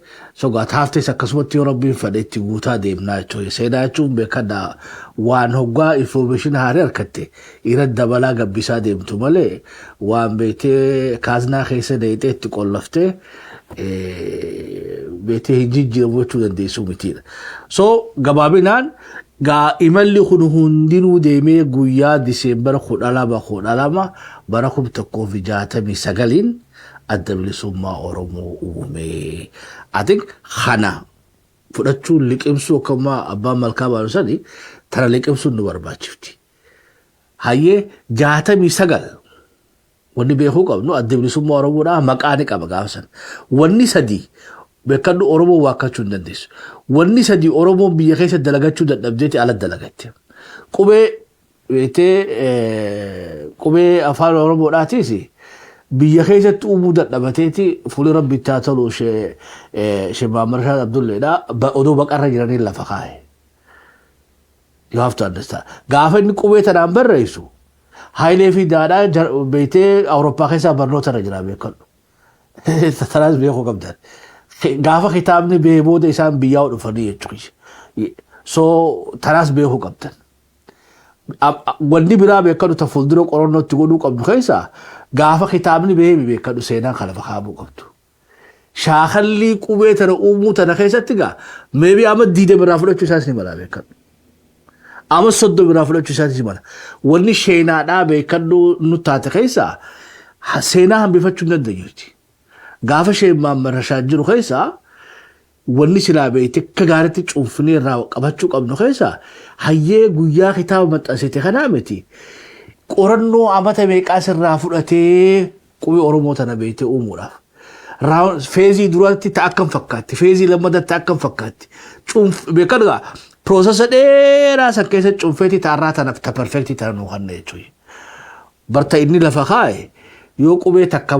sogaa taaftes akkasumatti yoo rabbiin fedhe itti guutaa deemnaa jechuudha. Seenaa jechuun beekadhaa waan hoggaa information haarii harkatte irratti dabalaa gabbisaa deemtu malee waan beetee kaaznaa keessa deetee itti qollaftee beetee hin jijjiiramu jechuu dandeessu mitiidha. So gabaabinaan gaa imalli kun hundinuu deemee guyyaa Diseembara 12 bara 1969 adda bilisummaa Oromoo uume. I think kana fudhachuun liqimsuu akkuma abbaan malkaa baanu sani tana liqimsuun nu barbaachifti. Hayyee 69 wanni beekuu qabnu adda bilisummaa Oromoodhaa maqaan qaba gaafsan. Wanni sadii beekadhu Oromoo waakkachuu hin dandeessu. Wanni sadii Oromoon biyya keessa dalagachuu dadhabdeeti ala dalagatte. Qubee afaan Oromoodhaatiis biyya keessatti uumuu dadhabateeti fuuli rabbi itti tolu Sheekh Muhammad Rashid Abdulleedha odoo baqarra jiranii lafa kaa'e. You have to understand. Gaafa inni qubee tanaan barreessu Haayilee fi Daadhaa beetee Awurooppaa keessaa barnoota irra jira beekadhu. Tanaas beekuu qabdan. Gaafa kitaabni bahee booda isaan biyyaa dhufanii jechuudha. So tanaas beekuu qabdan. Wanni biraa beekadhu ta fuuldura qorannootti godhuu qabdu keessaa gaafa kitaabni bahee beekadhu seenaan kana fakaabuu qabdu. Shaakallii qubee tana uumuu tana keessatti gaa meebii amma 20 biraa fudhachuu isaas ni mala beekadhu. Amma 30 biraa fudhachuu isaas ni mala. Wanni sheenaadhaa beekadhu nu taate keessaa seenaa hambifachuu hin dandeenyuuti. Gaafa Sheekh Muhammad Rashid jiru keessaa wanni silaa beekte akka gaariitti cuunfinee irraa qabachuu qabnu keessaa hayyee guyyaa kitaaba maxxansite kanaa miti. Qorannoo amata meeqaa sirraa fudhatee qubee Oromoo tana beekte uumuudhaaf. Feezii duraatti ta'a akkam fakkaatti, feezii lammadatti akkam fakkaatti. Beekadhaa piroosesa dheeraa san keessatti cuunfeetii taarraa tanaaf ta perfeektii tana nuu kanna jechuudha. Barta inni lafa kaa'e yoo qubee takka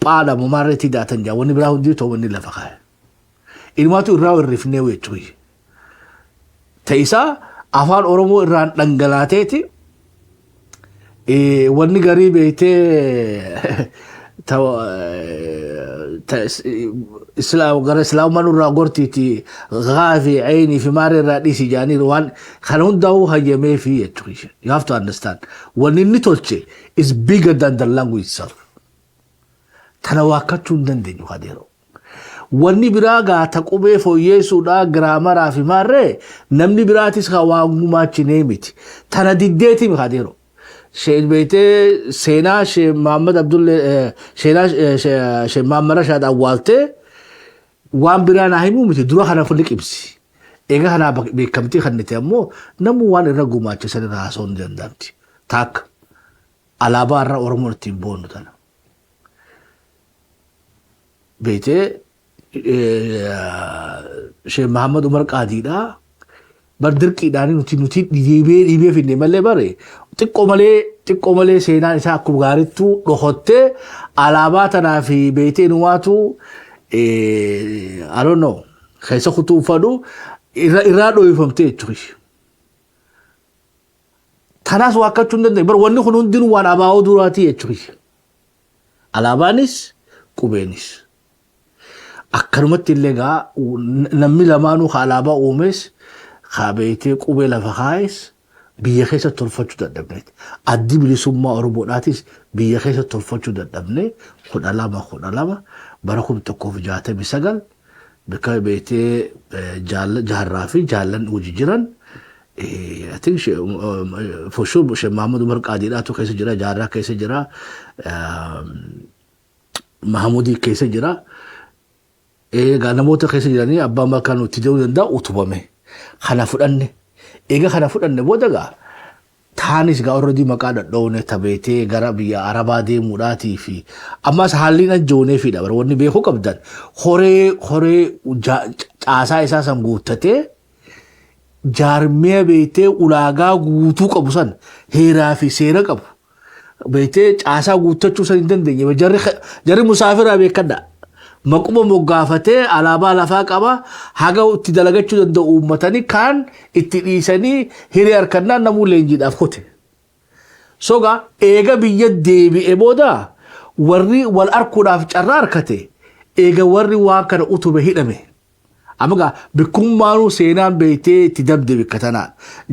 paadha mumaarreetii daatan jaa wanni biraa hundi ta'u wanni lafa kaa'e. Ilmaatu irraa hirrifnee jechuudha. Ta'isaa afaan Oromoo irraan dhangalaateeti wanni garii beektee gara islaamaan irraa gortiiti gaafi ayni fi maaree irraa dhiisi jaanii waan kana hundaa'uu hayyamee fi jechuudha. You have to understand. Wanni inni tolche is bigger than the language itself. Tana waakkachuu hin dandeenyu hadeeroo. Wanni biraa gaata qubee fooyyeessuudhaa giraamaraa fi maarree namni biraatis waan gumaachinee miti. Tana diddeeti mi hadeeroo. Sheekh beektee seenaa Sheekh Muhammad Abdullee seenaa Sheekh Muhammad Rashid awwaaltee waan biraa naa himuu miti dura kana fulli qibsi. Egaa kana beekamtii kannite ammoo namni waan irra gumaachisan irraa haasa'uu hin danda'amti. Taakka alaabaa irra Oromoo ittiin boonnu tana. Beektee Sheekh Muhammad Umar Qaadiidhaa bardirqiidhaan nuti dhiibee finne malee bare xiqqoo malee seenaan isaa akkuma gaarittuu dhokottee alaabaa tanaa fi beektee nuwaatu I don't know keessa kutuu fadhu irraa dhoofamtee jechuudha. Tanaas waakkachuu hin dandeenye. Bar wanni kun hundinuu waan abaa'oo duraatii jechuudha. Alaabaanis qubeenis. Akkanumatti illee gaa namni lamaanuu alaabaa uumes beektee qubee lafa kaa'es biyya keessa tolfachuu dadhabneeti. Addi bilisummaa Oromoodhaatis biyya keessa tolfachuu dadhabne 12 bara 1969 bakka beektee jaarraa fi jaallan hojii jiran I think for sure Sheekh Muhammad Umar Qaadiidhaatu keessa jira, jaarraa keessa jira, Mahamudii keessa jira. Egaa namoota keessa jiranii abbaan malkaa nuti ta'uu danda'a utubame. Kana fudhanne. Egaa kana fudhanne booda gaa taanis gaa already maqaa dhadhoone tabeetee gara biyya Arabaa deemuudhaatii fi ammas haalli ajjoonee fi dhabar wanni beekuu qabdan horee caasaa isaa san guuttatee jaarmee beektee ulaagaa guutuu qabu san heeraa fi seera qabu. Beektee caasaa guuttachuu san hin dandeenye. Jarri musaafiraa beekadha. Maquma moggaafatee alaabaa lafaa qaba haga itti dalagachuu danda'u uummatanii kaan itti dhiisanii hiree harkannaan namuu leenjiidhaaf kote. Soga eega biyya deebi'e booda warri wal arkuudhaaf carraa harkate eega warri waan kana utube hidhame. Amaga bikummaanuu seenaan beeytee itti dabde bikka tanaa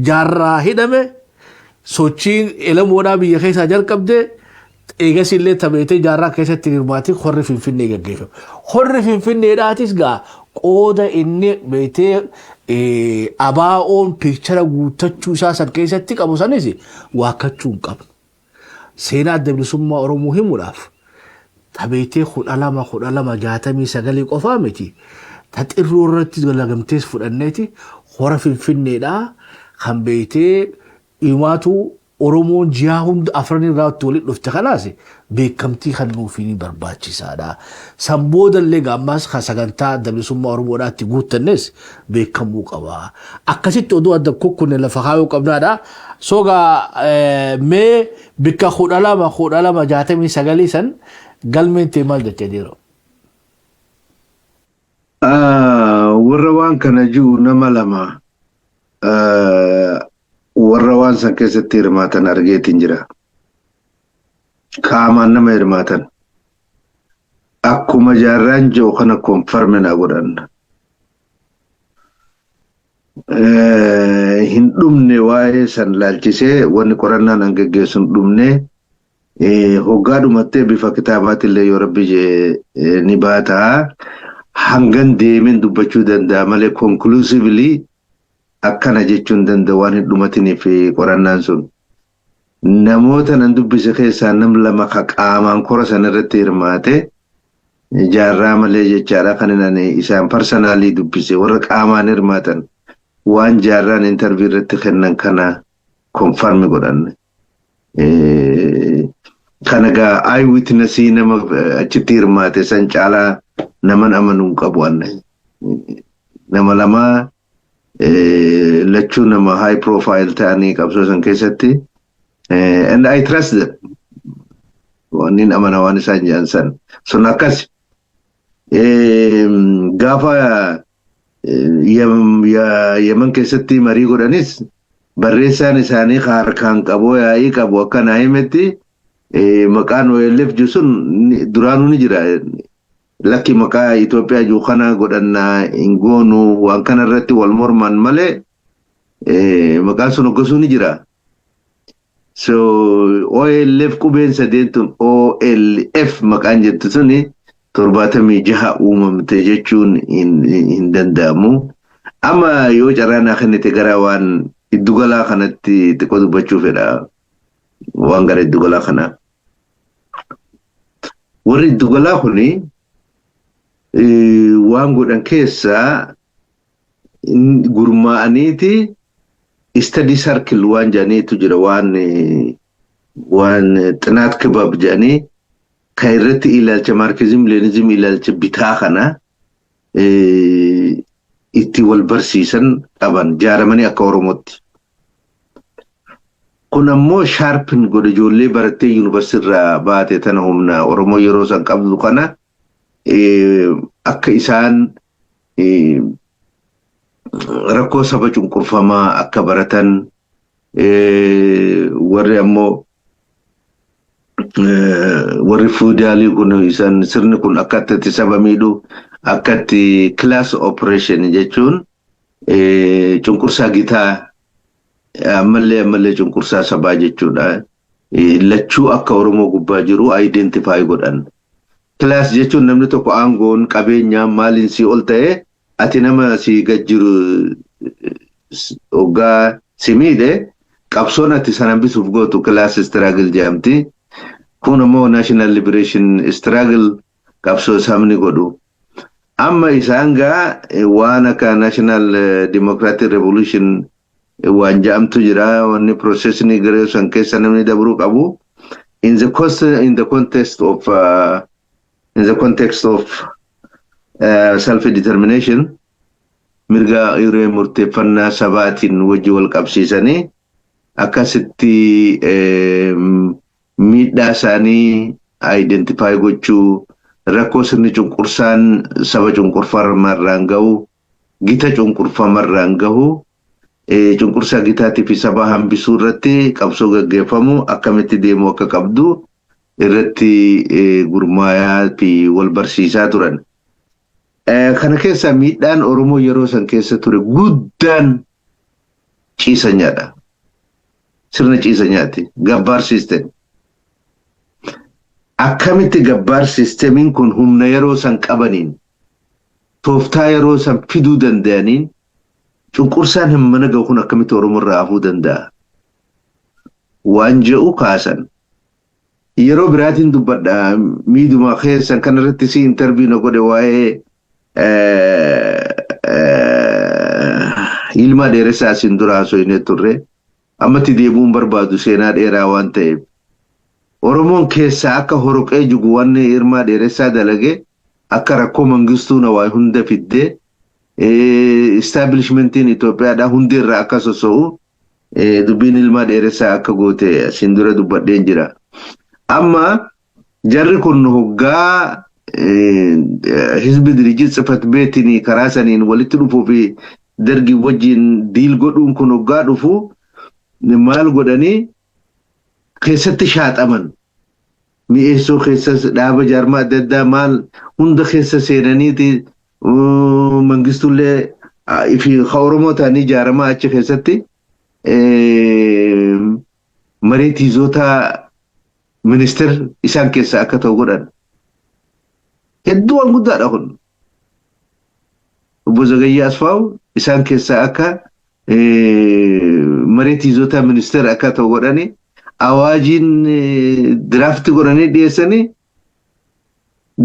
jaarraa hidhame sochiin elamoodhaa biyya keessaa jalqabde eegas illee tabeetee jaarraa keessatti hirmaatee horri finfinnee gaggeeffame. Horri finfinneedhaatis gaa qooda inni beeytee abaa'oon piikchara guuttachuu isaa san keessatti qabu sanis waakkachuu hin qabu. Seenaa adda bilisummaa Oromoo himuudhaaf tabeetee 1269 qofaa miti. Taxirroo irratti dalagamtees fudhanneeti hora finfinneedhaa kan beeytee himaatu Oromoon ji'a hunda afran irraatti walitti dhufte kanaas beekamtii kan nuufiin barbaachisaadha. San boodallee gaammaas kan sagantaa adda bilisummaa Oromoodhaatti guuttannes beekamuu qaba. Akkasitti oduu adda kukkunne lafa kaayuu qabnaadha. Sogaa mee bikka 1269 san galmeen ta'e maal jettee jiru? Warra waan kana jiru nama lama warra waan san keessatti hirmaatan argeetiin jira. Qaamaan nama hirmaatan. Akkuma jaarraan jiru kana konfarmina godhan. Hin dhumne waa'ee san laalchisee wanni qorannaan an geggeessu hin dhumne hoggaa dhumattee bifa kitaabaatillee yoo rabbi ni baataa. Hangan deemen dubbachuu danda'a malee conclusively akkana jechuun danda'a waan hin dhumatiniif qorannaan sun. Namoota nan dubbise keessaa nam lama qaamaan kora san irratti hirmaate jaarraa malee jechaadha kan inni isaan personally dubbise warra qaamaan hirmaatan waan jaarraan interview irratti kennan kana confirm godhan. Kana gaa eyewitnessii nama achitti hirmaate san caalaa naman amanuu qabu anne. Nama lama lachuu nama high profile ta'anii qabsoo san keessatti and I trust them. Wannin amana waan isaan jedhan san. Sun akkas gaafa Yemen keessatti marii godhanis barreessaan isaanii harkaan qaboo yaa'ii qabu akka naa himetti maqaan OLF sun duraanuu ni jira. Lakki maqaa Itoophiyaa jiru kana godhannaa hin goonu waan kana irratti wal morman malee maqaan sun hoggasuu ni jira. So OLF qubeen sadeentun OLF maqaan jettu suni 76 uumamte jechuun hin danda'amu. Amma yoo carraanaa kennite gara waan iddugalaa kanatti xiqqoo dubbachuu fedha. Waan gara iddugalaa kana. Warri iddugalaa kuni waan godhan keessaa gurmaa'aniiti study circle waan jedhaniitu jira waan xinaat kibab jedhanii kan irratti ilaalcha marxism leninizm ilaalcha bitaa kana itti wal barsiisan qaban jaaramanii akka Oromootti. Kun ammoo sharpin godhe ijoollee barattee yuunivarsiitii irraa baate tana humna Oromoo yeroo san qabdu kana akka isaan rakkoo saba cunqurfamaa akka baratan warri ammoo warri fuudaalii kun isaan sirni kun akkatti saba miidhu akkatti class operation jechuun cunqursaa gitaa ammallee cunqursaa sabaa jechuudha. Lachuu akka Oromoo gubbaa jiru identify godhan. Class jechuun namni tokko aangoon qabeenyaa maaliin si ol ta'e ati nama si gajjiru hoggaa si miidhe qabsoon ati sana bisuuf gootu class struggle jedhamti. Kun ammoo national liberation struggle qabsoo sabni godhu. Amma isaan gaa waan akka national democratic revolution waan jedhamtu jira wanni processni garee san keessa namni dabruu qabu. In the context of self-determination, mirga irree murteeffannaa sabaatiin wajji wal qabsiisanii akkasitti miidhaa isaanii identify gochuu rakkoo sirni cunqursaan saba cunqurfamarraan gahu gita cunqurfamarraan gahu cunqursaa gitaatii fi saba hambisuu irratti qabsoo gaggeeffamu akkamitti deemuu akka qabdu irratti gurmaayaa fi wal barsiisaa turan. Kana keessa miidhaan Oromoo yeroo san keessa ture guddaan ciisa nyaadha. Sirna ciisa nyaati. Gabbaar system. Akkamitti gabbaar systemiin kun humna yeroo san qabaniin tooftaa yeroo san fiduu danda'aniin cunqursaan hammana gahu kun akkamitti Oromoo irraa hafuu danda'a. Waan jedhu kaasan. Yeroo biraatiin dubbadha miidhuma keessan kanarratti si interview na godhe waa'ee ilma dheeressaa isin dura haasofne turre ammatti deebuun barbaadu seenaa dheeraa waan ta'eef Oromoon keessaa akka horoqee jigu waan ilma dheeressaa dalage akka rakkoo mangistuu na waa hunda fiddee establishmentiin Itoophiyaadhaa hundi irraa akka soso'u dubbiin ilma dheeressaa akka goote isin dura dubbadheen jira. Amma jarri kun hoggaa hizbi dirijit sifat beetini karaa saniin walitti dhufuu fi dargii wajjin diil godhuun kun hoggaa dhufu maal godhanii keessatti shaaxaman mi'eessoo keessas dhaaba jaarmaa adda addaa maal hunda keessa seenaniiti mangistullee fi Oromoo ta'anii jaaramaa achi keessatti mariitiizota minister isaan keessa akka ta'u godhan. Hedduu waan guddaadha kun. Obbo Zagayyaa Asfaaw isaan keessa akka mariitiizota minister akka ta'u godhani awaajiin draft godhanii dhiyeessanii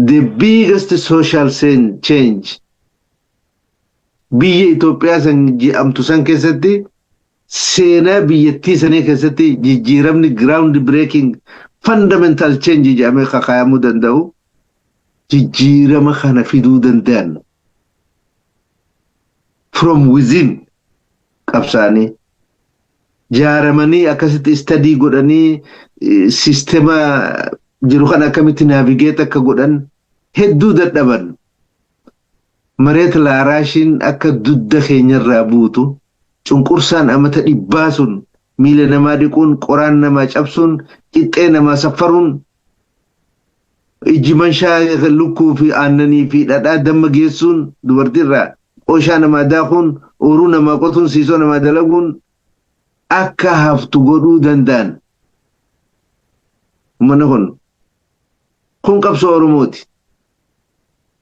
the biggest social change biyya Itoophiyaa san jedhamtu san keessatti seenaa biyyattii sanii keessatti jijjiiramni ground breaking fundamental change jedhamee kakaayamuu danda'u jijjiirama kana fiduu danda'an from within qabsaanii jaaramanii akkasitti study godhanii sistema jiru kan akkamitti navigate akka godhan hedduu dadhaban mareet laaraashiin akka dudda keenyarraa buutu cunqursaan amata dhibbaa sun miila namaa dhiquun qoraan namaa cabsuun qixxee namaa saffaruun ijjimanshaa lukkuu fi aannanii fi dhadhaa damma geessuun dubartiirraa qooshaa namaa daakuun ooruu namaa qotuun siisoo namaa dalaguun akka haftu godhuu danda'an. Mana kun qabsoo Oromooti.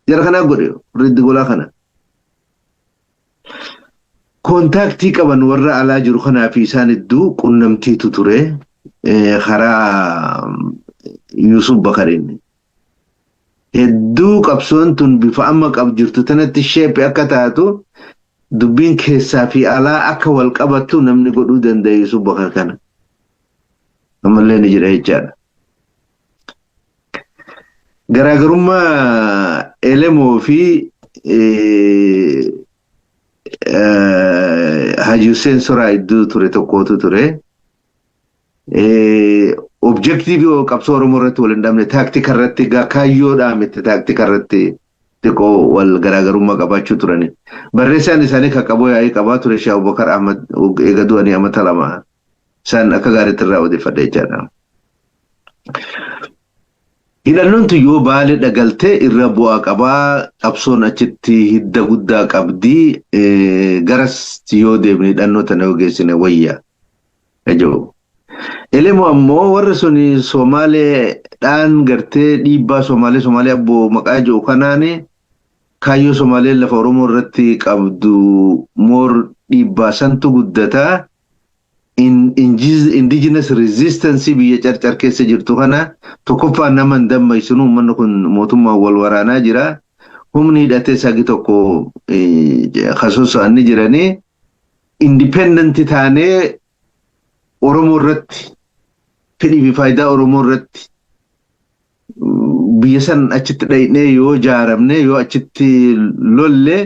Jara kanaa godhe riddi golaa kana. Kontaaktii qaban warra alaa jiru kanaa fi isaan iddoo qunnamtiitu ture karaa Yusuf Bakariin. Hedduu qabsoon tun bifa amma jirtu tanatti sheepi akka taatu dubbiin keessaa fi alaa akka wal qabattu namni godhuu danda'a Yusuf Bakar kana. Ammallee ni jira jechaadha. Garaagarummaa Elemoo fi Haji Hussein Soraa iddoo ture tokkootu ture. Objective qabsoo Oromoo irratti wal hin dhabne taaktika irratti kaayyoodhaan miti taaktika irratti xiqqoo wal garaagarummaa qabaachuu turani. Barreessaan isaanii kan qaboo yaa'ii qabaa ture Sheekh Abubakar Ahmad eega du'anii amata lama isaan akka gaariitti irraa odeeffadha jechaadha. Hidhannoon yoo Baalee dhagaltee irra bu'aa qabaa qabsoon achitti hidda guddaa qabdi garas yoo deemne hidhannoo tana ogeessine wayya. Elemoo ammoo warra suni Somaaleedhaan gartee dhiibbaa Somaalee abboo maqaa jiru kanaani kaayyoo Somaalee lafa Oromoo irratti qabdu moor dhiibbaa santu guddataa indigenous resistance biyya carcar keessa jirtu kana tokkoffaa nama hin dammaysinu uummanni kun mootummaa wal waraanaa jira humni hidhatee sagi tokko kasosa'anii jiranii independent taanee Oromoo irratti fedhii fi faayidaa Oromoo irratti biyya san achitti dhaynee yoo jaaramne yoo achitti lolle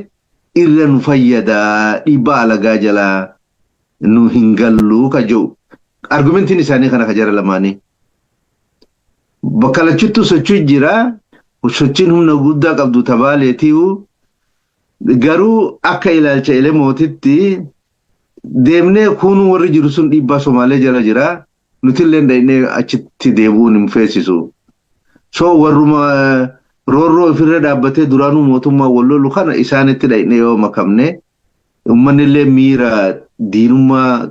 irra nu fayyada dhiibbaa alagaa jalaa nu hin gallu ka jiru argumentiin isaanii kana ka jara lamaanii bakka lachittuu sochii jira sochiin humna guddaa qabdu tabaaleetiiwu garuu akka ilaalcha Elemootitti deemnee kun warri jiru sun dhiibbaa Somaalee jala jira nuti illee dhaynee achitti deebuun hin feesisu So warruma roorroo ofirra dhaabbatee duraanuu mootummaa wallolu kana isaanitti dhaqne yoo makamne ummanni illee miira diinummaa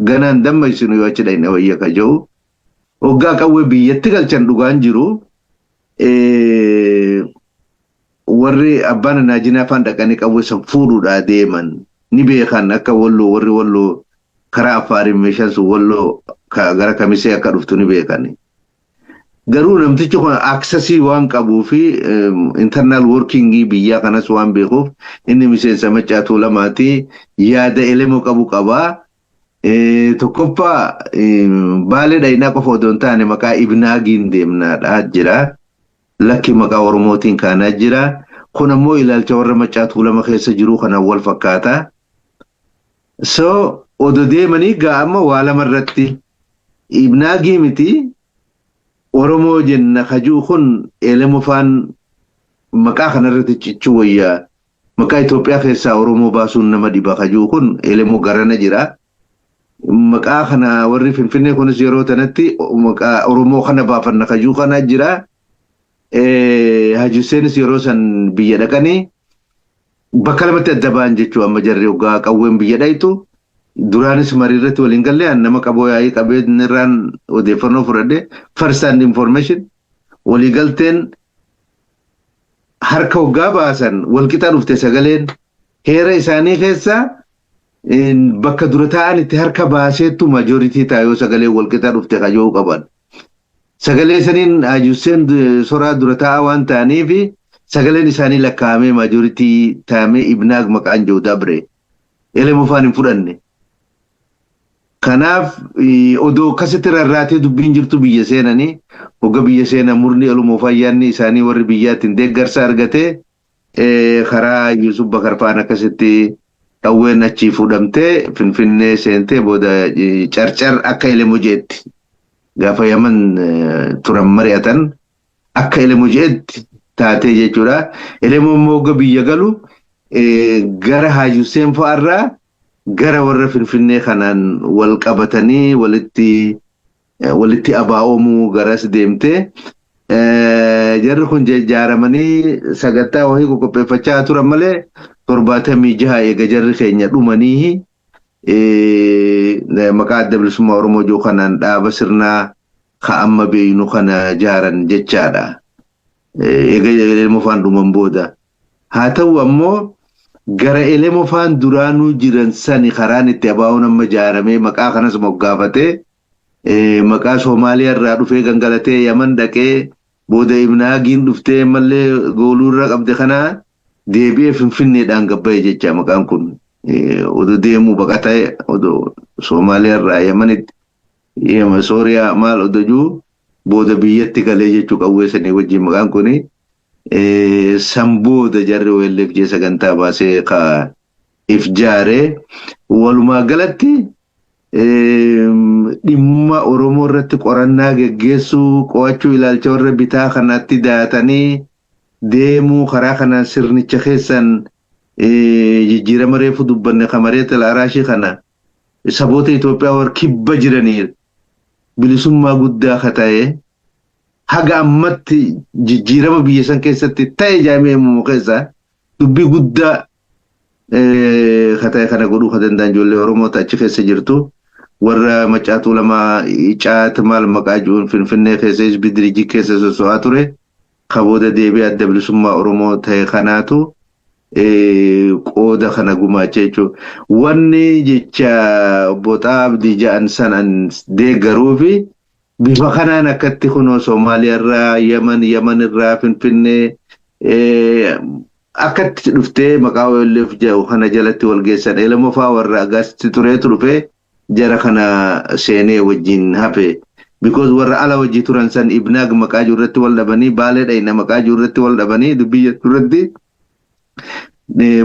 ganaan dammaysinu yoo achi dhaqne wayya ka jiru hoggaa qawwee biyyatti galchan dhugaan jiru warri abbaan naajinaa afaan dhaqanii qawwee san fuudhuudhaa deeman ni beekan akka walloo warri walloo karaa afaarin meeshaan sun walloo gara kamisee akka dhuftu ni beekani. Garuu namtichi kun accessii waan qabuu fi internal working biyya kanas waan beekuuf inni miseensa Maccaatuu Lamaati yaada elemoo qabu qabaa. Tokkoffaa Baalee dhaynaa qofa odoo hin taane maqaa Ibnaagiin deemnaadha jira. Lakki maqaa Oromootiin kaanaa jira. Kun ammoo ilaalcha warra Maccaatuu Lama keessa jiru kana wal fakkaata. So odoo deemanii gaama waa lamarratti Ibnaagii miti Oromoo jenna kajuu kun elemoo faan maqaa kanarratti cichuu wayyaa maqaa Itoophiyaa keessaa Oromoo baasuun nama dhiba kajuu kun elemoo garana jira. Maqaa kana warri Finfinnee kunis yeroo tanatti maqaa Oromoo kana baafanna kajuu kana jira. Haji Huseenis yeroo san biyya dhaqanii bakka lamatti adda ba'an jechuu amma jarri hoggaa qawween biyya dhaytu duraanis mariirratti waliin galee nama qaboo yaa'ii qabeenirraan odeeffannoo fudhadhe first hand information walii galteen harka hoggaa baasan walqixa dhufte sagaleen heera isaanii keessaa bakka dura ta'an itti harka baaseettu majoritii taayoo sagalee walqixa dhufte kajoo qaban. Sagalee saniin Haji Huseen soraa dura taa'aa waan ta'aniif sagaleen isaanii lakkaa'amee majoritii taa'amee Ibnaag maqaan jiru dabre elemoo faan hin fudhanne. Kanaaf odoo akkasitti rarraatee dubbiin jirtu biyya seenanii hogga biyya seenaa murni elumoo fayyaanni isaanii warri biyyaatiin deeggarsa argatee karaa Yusuf Bakar faan akkasitti qawween achii fuudhamtee Finfinnee seentee booda carcar akka elemoo jeetti. Gaafa Yaman turan mari'atan akka elemoo jeetti taatee jechuudha. Elemoo immoo hogga biyya galu gara Haji Huseen fa'aarraa gara warra Finfinnee kanaan wal qabatanii walitti abaa'oomuu garas deemtee jarri kun jaaramanii sagantaa wahii qopheeffachaa turan malee 76 eega jarri keenya dhumanii maqaa adda bilisummaa Oromoo joo kanaan dhaaba sirnaa ka amma beeynu kana jaaran jechaadha. Eega elemoo faan dhuman booda. Haa ta'u ammoo gara elemoo faan duraanuu jiran sani karaan itti abaa'uun amma jaaramee maqaa kanas moggaafatee maqaa Soomaaliyaa irraa dhufee gangalatee Yaman dhaqee booda Ibnaagiin dhuftee mallee gooluurra qabde kana deebi'ee Finfinneedhaan gabba'e jecha maqaan kun odoo deemuu baqatee odoo Soomaaliyaa irraa Yamanitti Sooriyaa maal odoo jiru booda biyyatti galee jechuu qawweessanii wajjin maqaan kuni. Sambooda jarri OLF jee sagantaa baasee ka ifjaare walumaa galatti dhimma Oromoo irratti qorannaa geggeessuu qo'achuu ilaalcha warra bitaa kanatti daatanii deemuu karaa kanaan sirnicha keessan jijjiirama reefu dubbanne kamareeta Araashii kana saboota Itoophiyaa warra kibba jiranii bilisummaa guddaa ka ta'e haga ammatti jijjiirama biyya san keessatti ta'e jaamee immoo keessa dubbii guddaa kata'e kana godhuu kan danda'an ijoollee Oromoo achi keessa jirtu warra Maccaatuu Lamaa caata maal maqaa jiruun Finfinnee keessa Isbidirijii keessa soso'aa ture kabooda deebi'ee adda bilisummaa Oromoo ta'e kanaatu qooda kana gumaacha jechuudha. Wanni jecha Boxaa Abdii ja'an sanaan deeggaruufi bifa kanaan akkatti kunoo Soomaaliyaa irraa Yaman irraa Finfinnee akkatti dhuftee maqaa OLF jedhu kana jalatti wal geessan elemoo fa'aa warra agaasti tureetu dhufee jara kana seenee wajjin hafe. Because warra ala wajji turan san Ibnaag maqaa jirurratti wal dhabanii Baalee dhayna maqaa jirurratti wal dhabanii dubbii jirurratti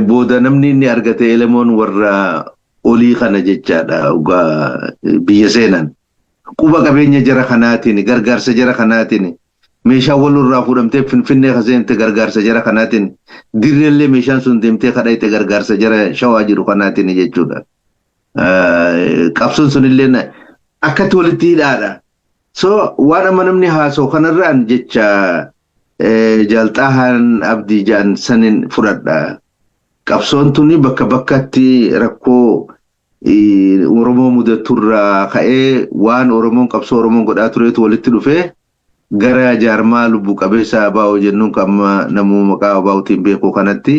booda namni inni argate elemoon warra olii kana jechaadha biyya seenan. Quba qabeenya jara kanaatiin gargaarsa jara kanaatiin meeshaa walirraa fuudhamtee Finfinnee kaseente gargaarsa jara kanaatiin dirreellee meeshaan sun deemtee kadhayte gargaarsa jara shawaa jiru kanaatiin jechuudha. Qabsoon sunillee akkatti walitti hidhaadha. So waan amma namni haasoo kanarraan jecha jalxaahan abdii jaan sanin fudhadha. Qabsoon tuni bakka bakkatti rakkoo Oromoo mudaturraa ka'ee waan Oromoon qabsoo Oromoon godhaa tureetu walitti dhufee gara jaarmaa lubbu qabeessa abaa'oo jennuun kamma namuu maqaa abaa'ootiin beekuu kanatti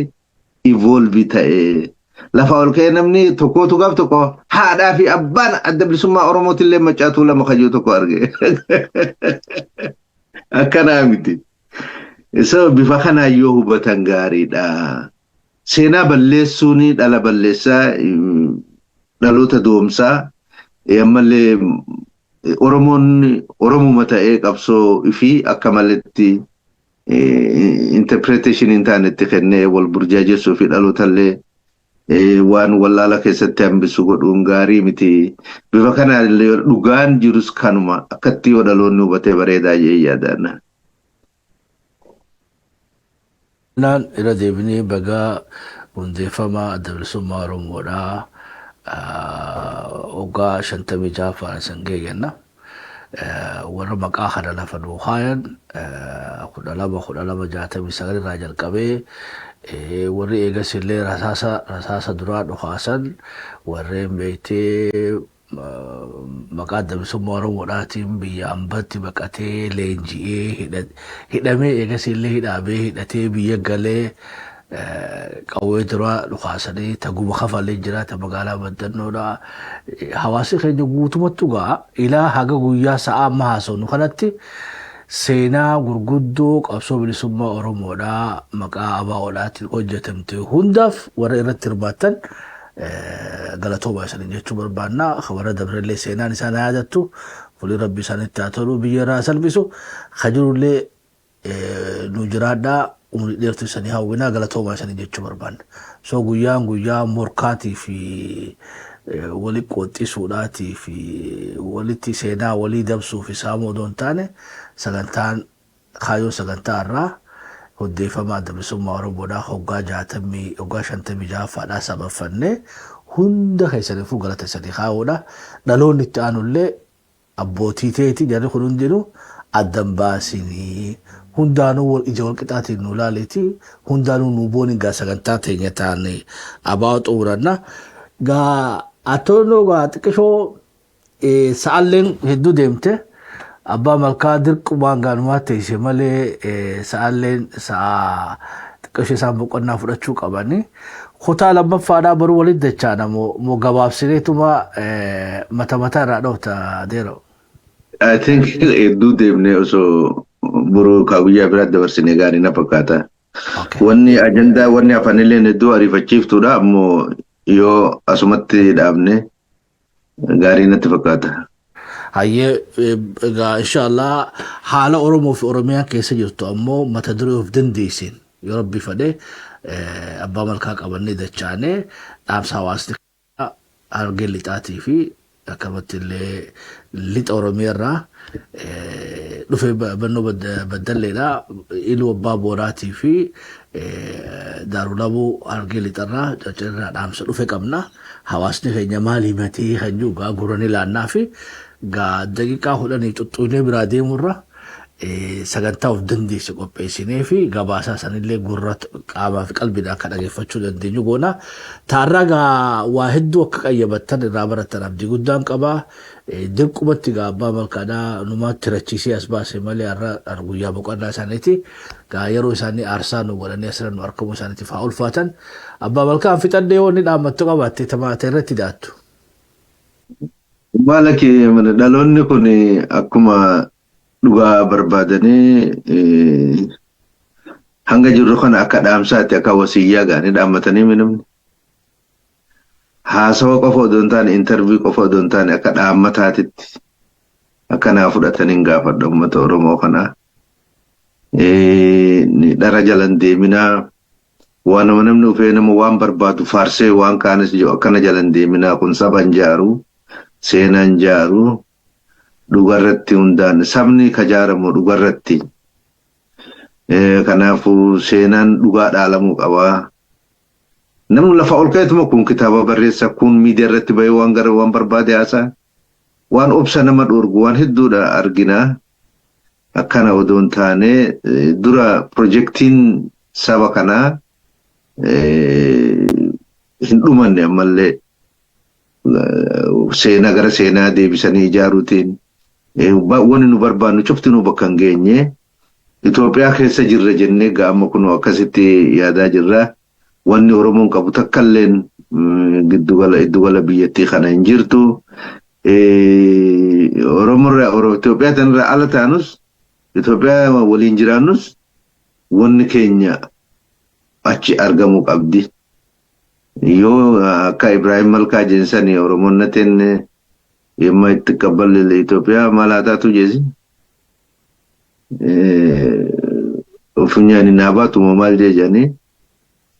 evolve ta'e. Lafa ol ka'ee namni tokkootu gaaf tokko haadhaa fi abbaan adda bilisummaa Oromootillee macaatuu lama kayyoo tokko arge. Akkanaa miti. So bifa kanaa yoo hubatan gaariidha. Seenaa balleessuun dhala balleessaa dhaloota doomsaa ammallee Oromuma ta'ee qabsoo fi akka malletti interpretation hin taanetti kennee wal burjaajessuu fi dhalootallee waan wallaala keessatti hambisu godhuun gaarii miti. Bifa kanaan dhugaan jirus kanuma akkatti yoo dhaloonni hubatee bareedaa jee yaadana. Naan irra deebinee bagaa hundeeffama adda bilisummaa Oromoodhaa waggaa 56 faana sangee jenna. Warra maqaa kana lafa duukaayan 1269 irraa jalqabee warri eegas illee rasaasa duraa dhukaasan warreen beektee maqaa adda bilisummaa Oromoodhaatiin biyya hambatti baqatee leenji'ee hidhamee eegas illee hidhatee biyya galee qawwee duraa dhukaasanii taguma kafalee jiraata magaalaa Baddannoodha. Hawaasi keenya guutumatti gaa ilaa haga guyyaa sa'a amma haasofnu kanatti seenaa gurguddoo qabsoo bilisummaa Oromoodhaa maqaa ABO'dhaatiin hojjetamte hundaaf warra irratti hirmaatan galatoomaa isaanii jechuu barbaanna. Warra dabrellee seenaan isaan yaadattu fulii rabbi isaanitti haa tolu biyya irraa salphisu kajirullee nu jiraadhaa umrii dheertuu isaanii hawwinaa galatoomaa isaanii jechuu barbaanna. So guyyaa morkaatii fi walii qoxxisuudhaatii fi walitti seenaa walii dabsuu fi saamuu odoon taane sagantaan kaayyoo sagantaa irraa hundeeffama adda bilisummaa Oromoodhaa hoggaa 56 faadhaa sabaffannee hunda keessaniifuu galata isaanii kaa'uudha. Dhaloonni itti aanullee abbootii teetii jarri kun hundinuu addan baasinii hundaanuu wal ija wal qixaatiin nu laaleeti hundaanuu nu booni gaa sagantaa teenya taane ABO xumuranna gaa atoonoo gaa xiqqishoo sa'alleen hedduu deemte abbaa malkaa dirqumaan gaanumaa teessee malee sa'alleen sa'a xiqqishoo isaan boqonnaa fudhachuu qabani. Kutaa lammaffaadhaa baruu walitti dachaana moo gabaabsineetuma mata irraa dhoofta deero. I think hedduu deemnee osoo buru kaawiyyaa biraatti dabarsine gaarii na fakkaata. Wanni ajandaa wanni afaanillee hedduu ariifachiiftuudha ammoo yoo asumatti dhaabne gaarii natti fakkaata. Hayyee inshallah haala Oromoo fi Oromiyaa keessa jirtu ammoo mata duree of dandeessin yoo rabbi fedhe abbaa malkaa qabannee dachaanee dhaamsa hawaasni argee lixaatii fi akkamatti illee lixa Oromiyaa irraa dhufee bannoo baddalleedhaa iluu abbaa booraatii fi daarulabuu argee lixarraa caccirraa dhaamsa dhufe qabna. Hawaasni keenya maal himatee kan jiru gaa guranii laannaa fi gaa daqiiqaa 10 xuxxuunee biraa deemurra sagantaa of dandeesse qopheessinee fi gabaasaa sanillee gurra qaamaa fi qalbiidhaan akka dhageeffachuu dandeenyu goona. Taarraa gaa waa hedduu akka qayyabattan irraa baratan abdii guddaan qaba. Dirqumatti gaa abbaa malkaadhaa numaatti rachiisee as baase malee har'a guyyaa boqonnaa isaaniiti. Gaa yeroo isaanii aarsaa nu godhanii asirra nu argamuu isaaniitiif haa ulfaatan. Abbaa malkaan fixannee wanni dhaammattu qabaatte tamaata irratti daattu. Maalaki dhaloonni kun akkuma dhugaa barbaadanii hanga jirru kana akka dhaamsaatti akka wasiyyaa gaanii dhaammatanii minamni. Haasawa qofa odoo hin taane interview qofa odoo hin taane akka dhaammataatitti akkanaa fudhatanii gaafadha uummata Oromoo kanaa. Dhara jalan deeminaa waan namni dhufee nama waan barbaadu faarsee waan kaanis jiru akkana jalan deeminaa kun saban jaaru seenan jaaru dhugarratti hundaan sabni kajaaramu dhugarratti. Kanaafuu seenaan dhugaa dhaalamuu qabaa. Namni lafa ol ka'eetuma kun kitaaba barreessa kun miidiyaa irratti bahee waan gara waan barbaade haasaa. waan obsa nama dhorgu waan hedduudha argina. Akkana odoon taane dura projektiin saba kanaa hin dhumanne ammallee seenaa gara seenaa deebisanii ijaaruutiin wanni nu barbaannu cufti nu bakka hin geenye. Itoophiyaa keessa jirra jennee gaama kun akkasitti yaadaa jirra. Wanni Oromoon qabu takkalleen iddugala biyyattii kana hin jirtu. Itoophiyaa tanarraa ala taanus Itoophiyaa waliin jiraannus wanni keenya achi argamuu qabdi. Yoo akka Ibrahim Malkaa jensanii Oromoon nateen yemma itti qabballe Itoophiyaa maal haa taatu jeesi. Ofunyani naabatu maal jeejanii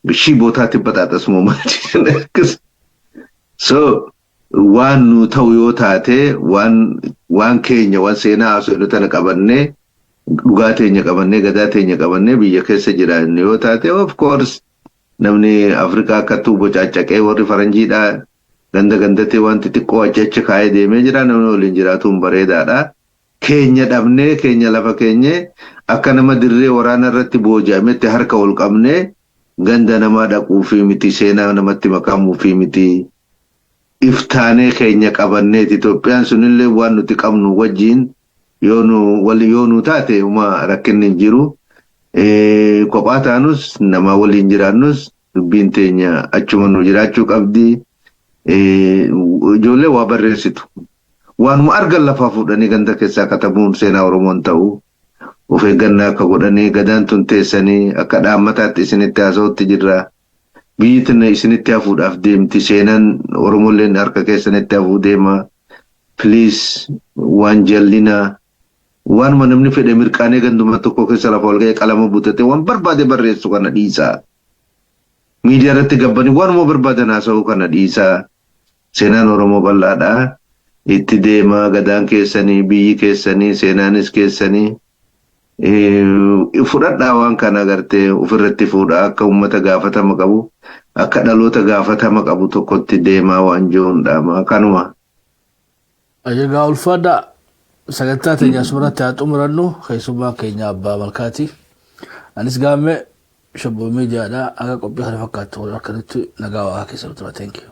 bishii bootaatti baxaaxas maal jeejanii. So waan nu ta'u yoo taate waan keenya waan seenaa asootu tana qabannee dhugaa teenya qabannee gadaa teenya qabannee biyya keessa jiraanne yoo taate of course namni Afrikaa akkattuu bocaccaqee warri faranjiidhaa gandatee waan xixiqqoo achi kaa'ee deemee jira namni waliin jiraatuun bareedaadha. Keenya dhabnee keenya lafa keenye akka nama dirree waraana irratti booji'ametti harka ol qabnee ganda namaa dhaquu fi miti seenaa namatti makamuu fi miti iftaanee keenya qabanneeti. Itoophiyaan sunillee waan nuti qabnu wajjin yoo nu taate uma rakkinni hin jiru. Kophaa taanus nama waliin jiraannus dubbiin teenya achuma nu jiraachuu qabdi. Ijoollee waa barreessitu. Waanuma argan lafaa fuudhanii ganda keessaa katabuun seenaa Oromoon ta'u of eeggannaa akka godhanii gadaan tun teessanii akka dhaammataatti isinitti haasa'utti jirra. Biyyi tana isinitti hafuudhaaf deemti. Seenaan Oromolleen harka keessanitti hafuu deema. Please waan jallinaa waanuma namni fedhe mirqaanee ganduma tokko keessa lafa ol ga'ee qalama butate waan barbaade barreessu kana dhiisaa. Miidiyaa irratti gabbanii waanuma barbaadan haasa'uu kana dhiisaa. Seenaan Oromoo bal'aadha. Itti deema gadaan keessanii biyyi keessanii seenaanis keessanii fudhadhaa waan kana agartee ofirratti fuudha akka uummata gaafatama qabu akka dhaloota gaafatama qabu tokkotti deemaa waan jiruudha kanuma. Egaa ulfaadha sagantaa teenya asumarratti haa xumurannu keessumaa keenya Abbaa Malkaati. Anis gaammee Shabboo Miidiyaadhaa akka qophii kana fakkaatu akkanatti nagaa waa keessa tura. Thank you.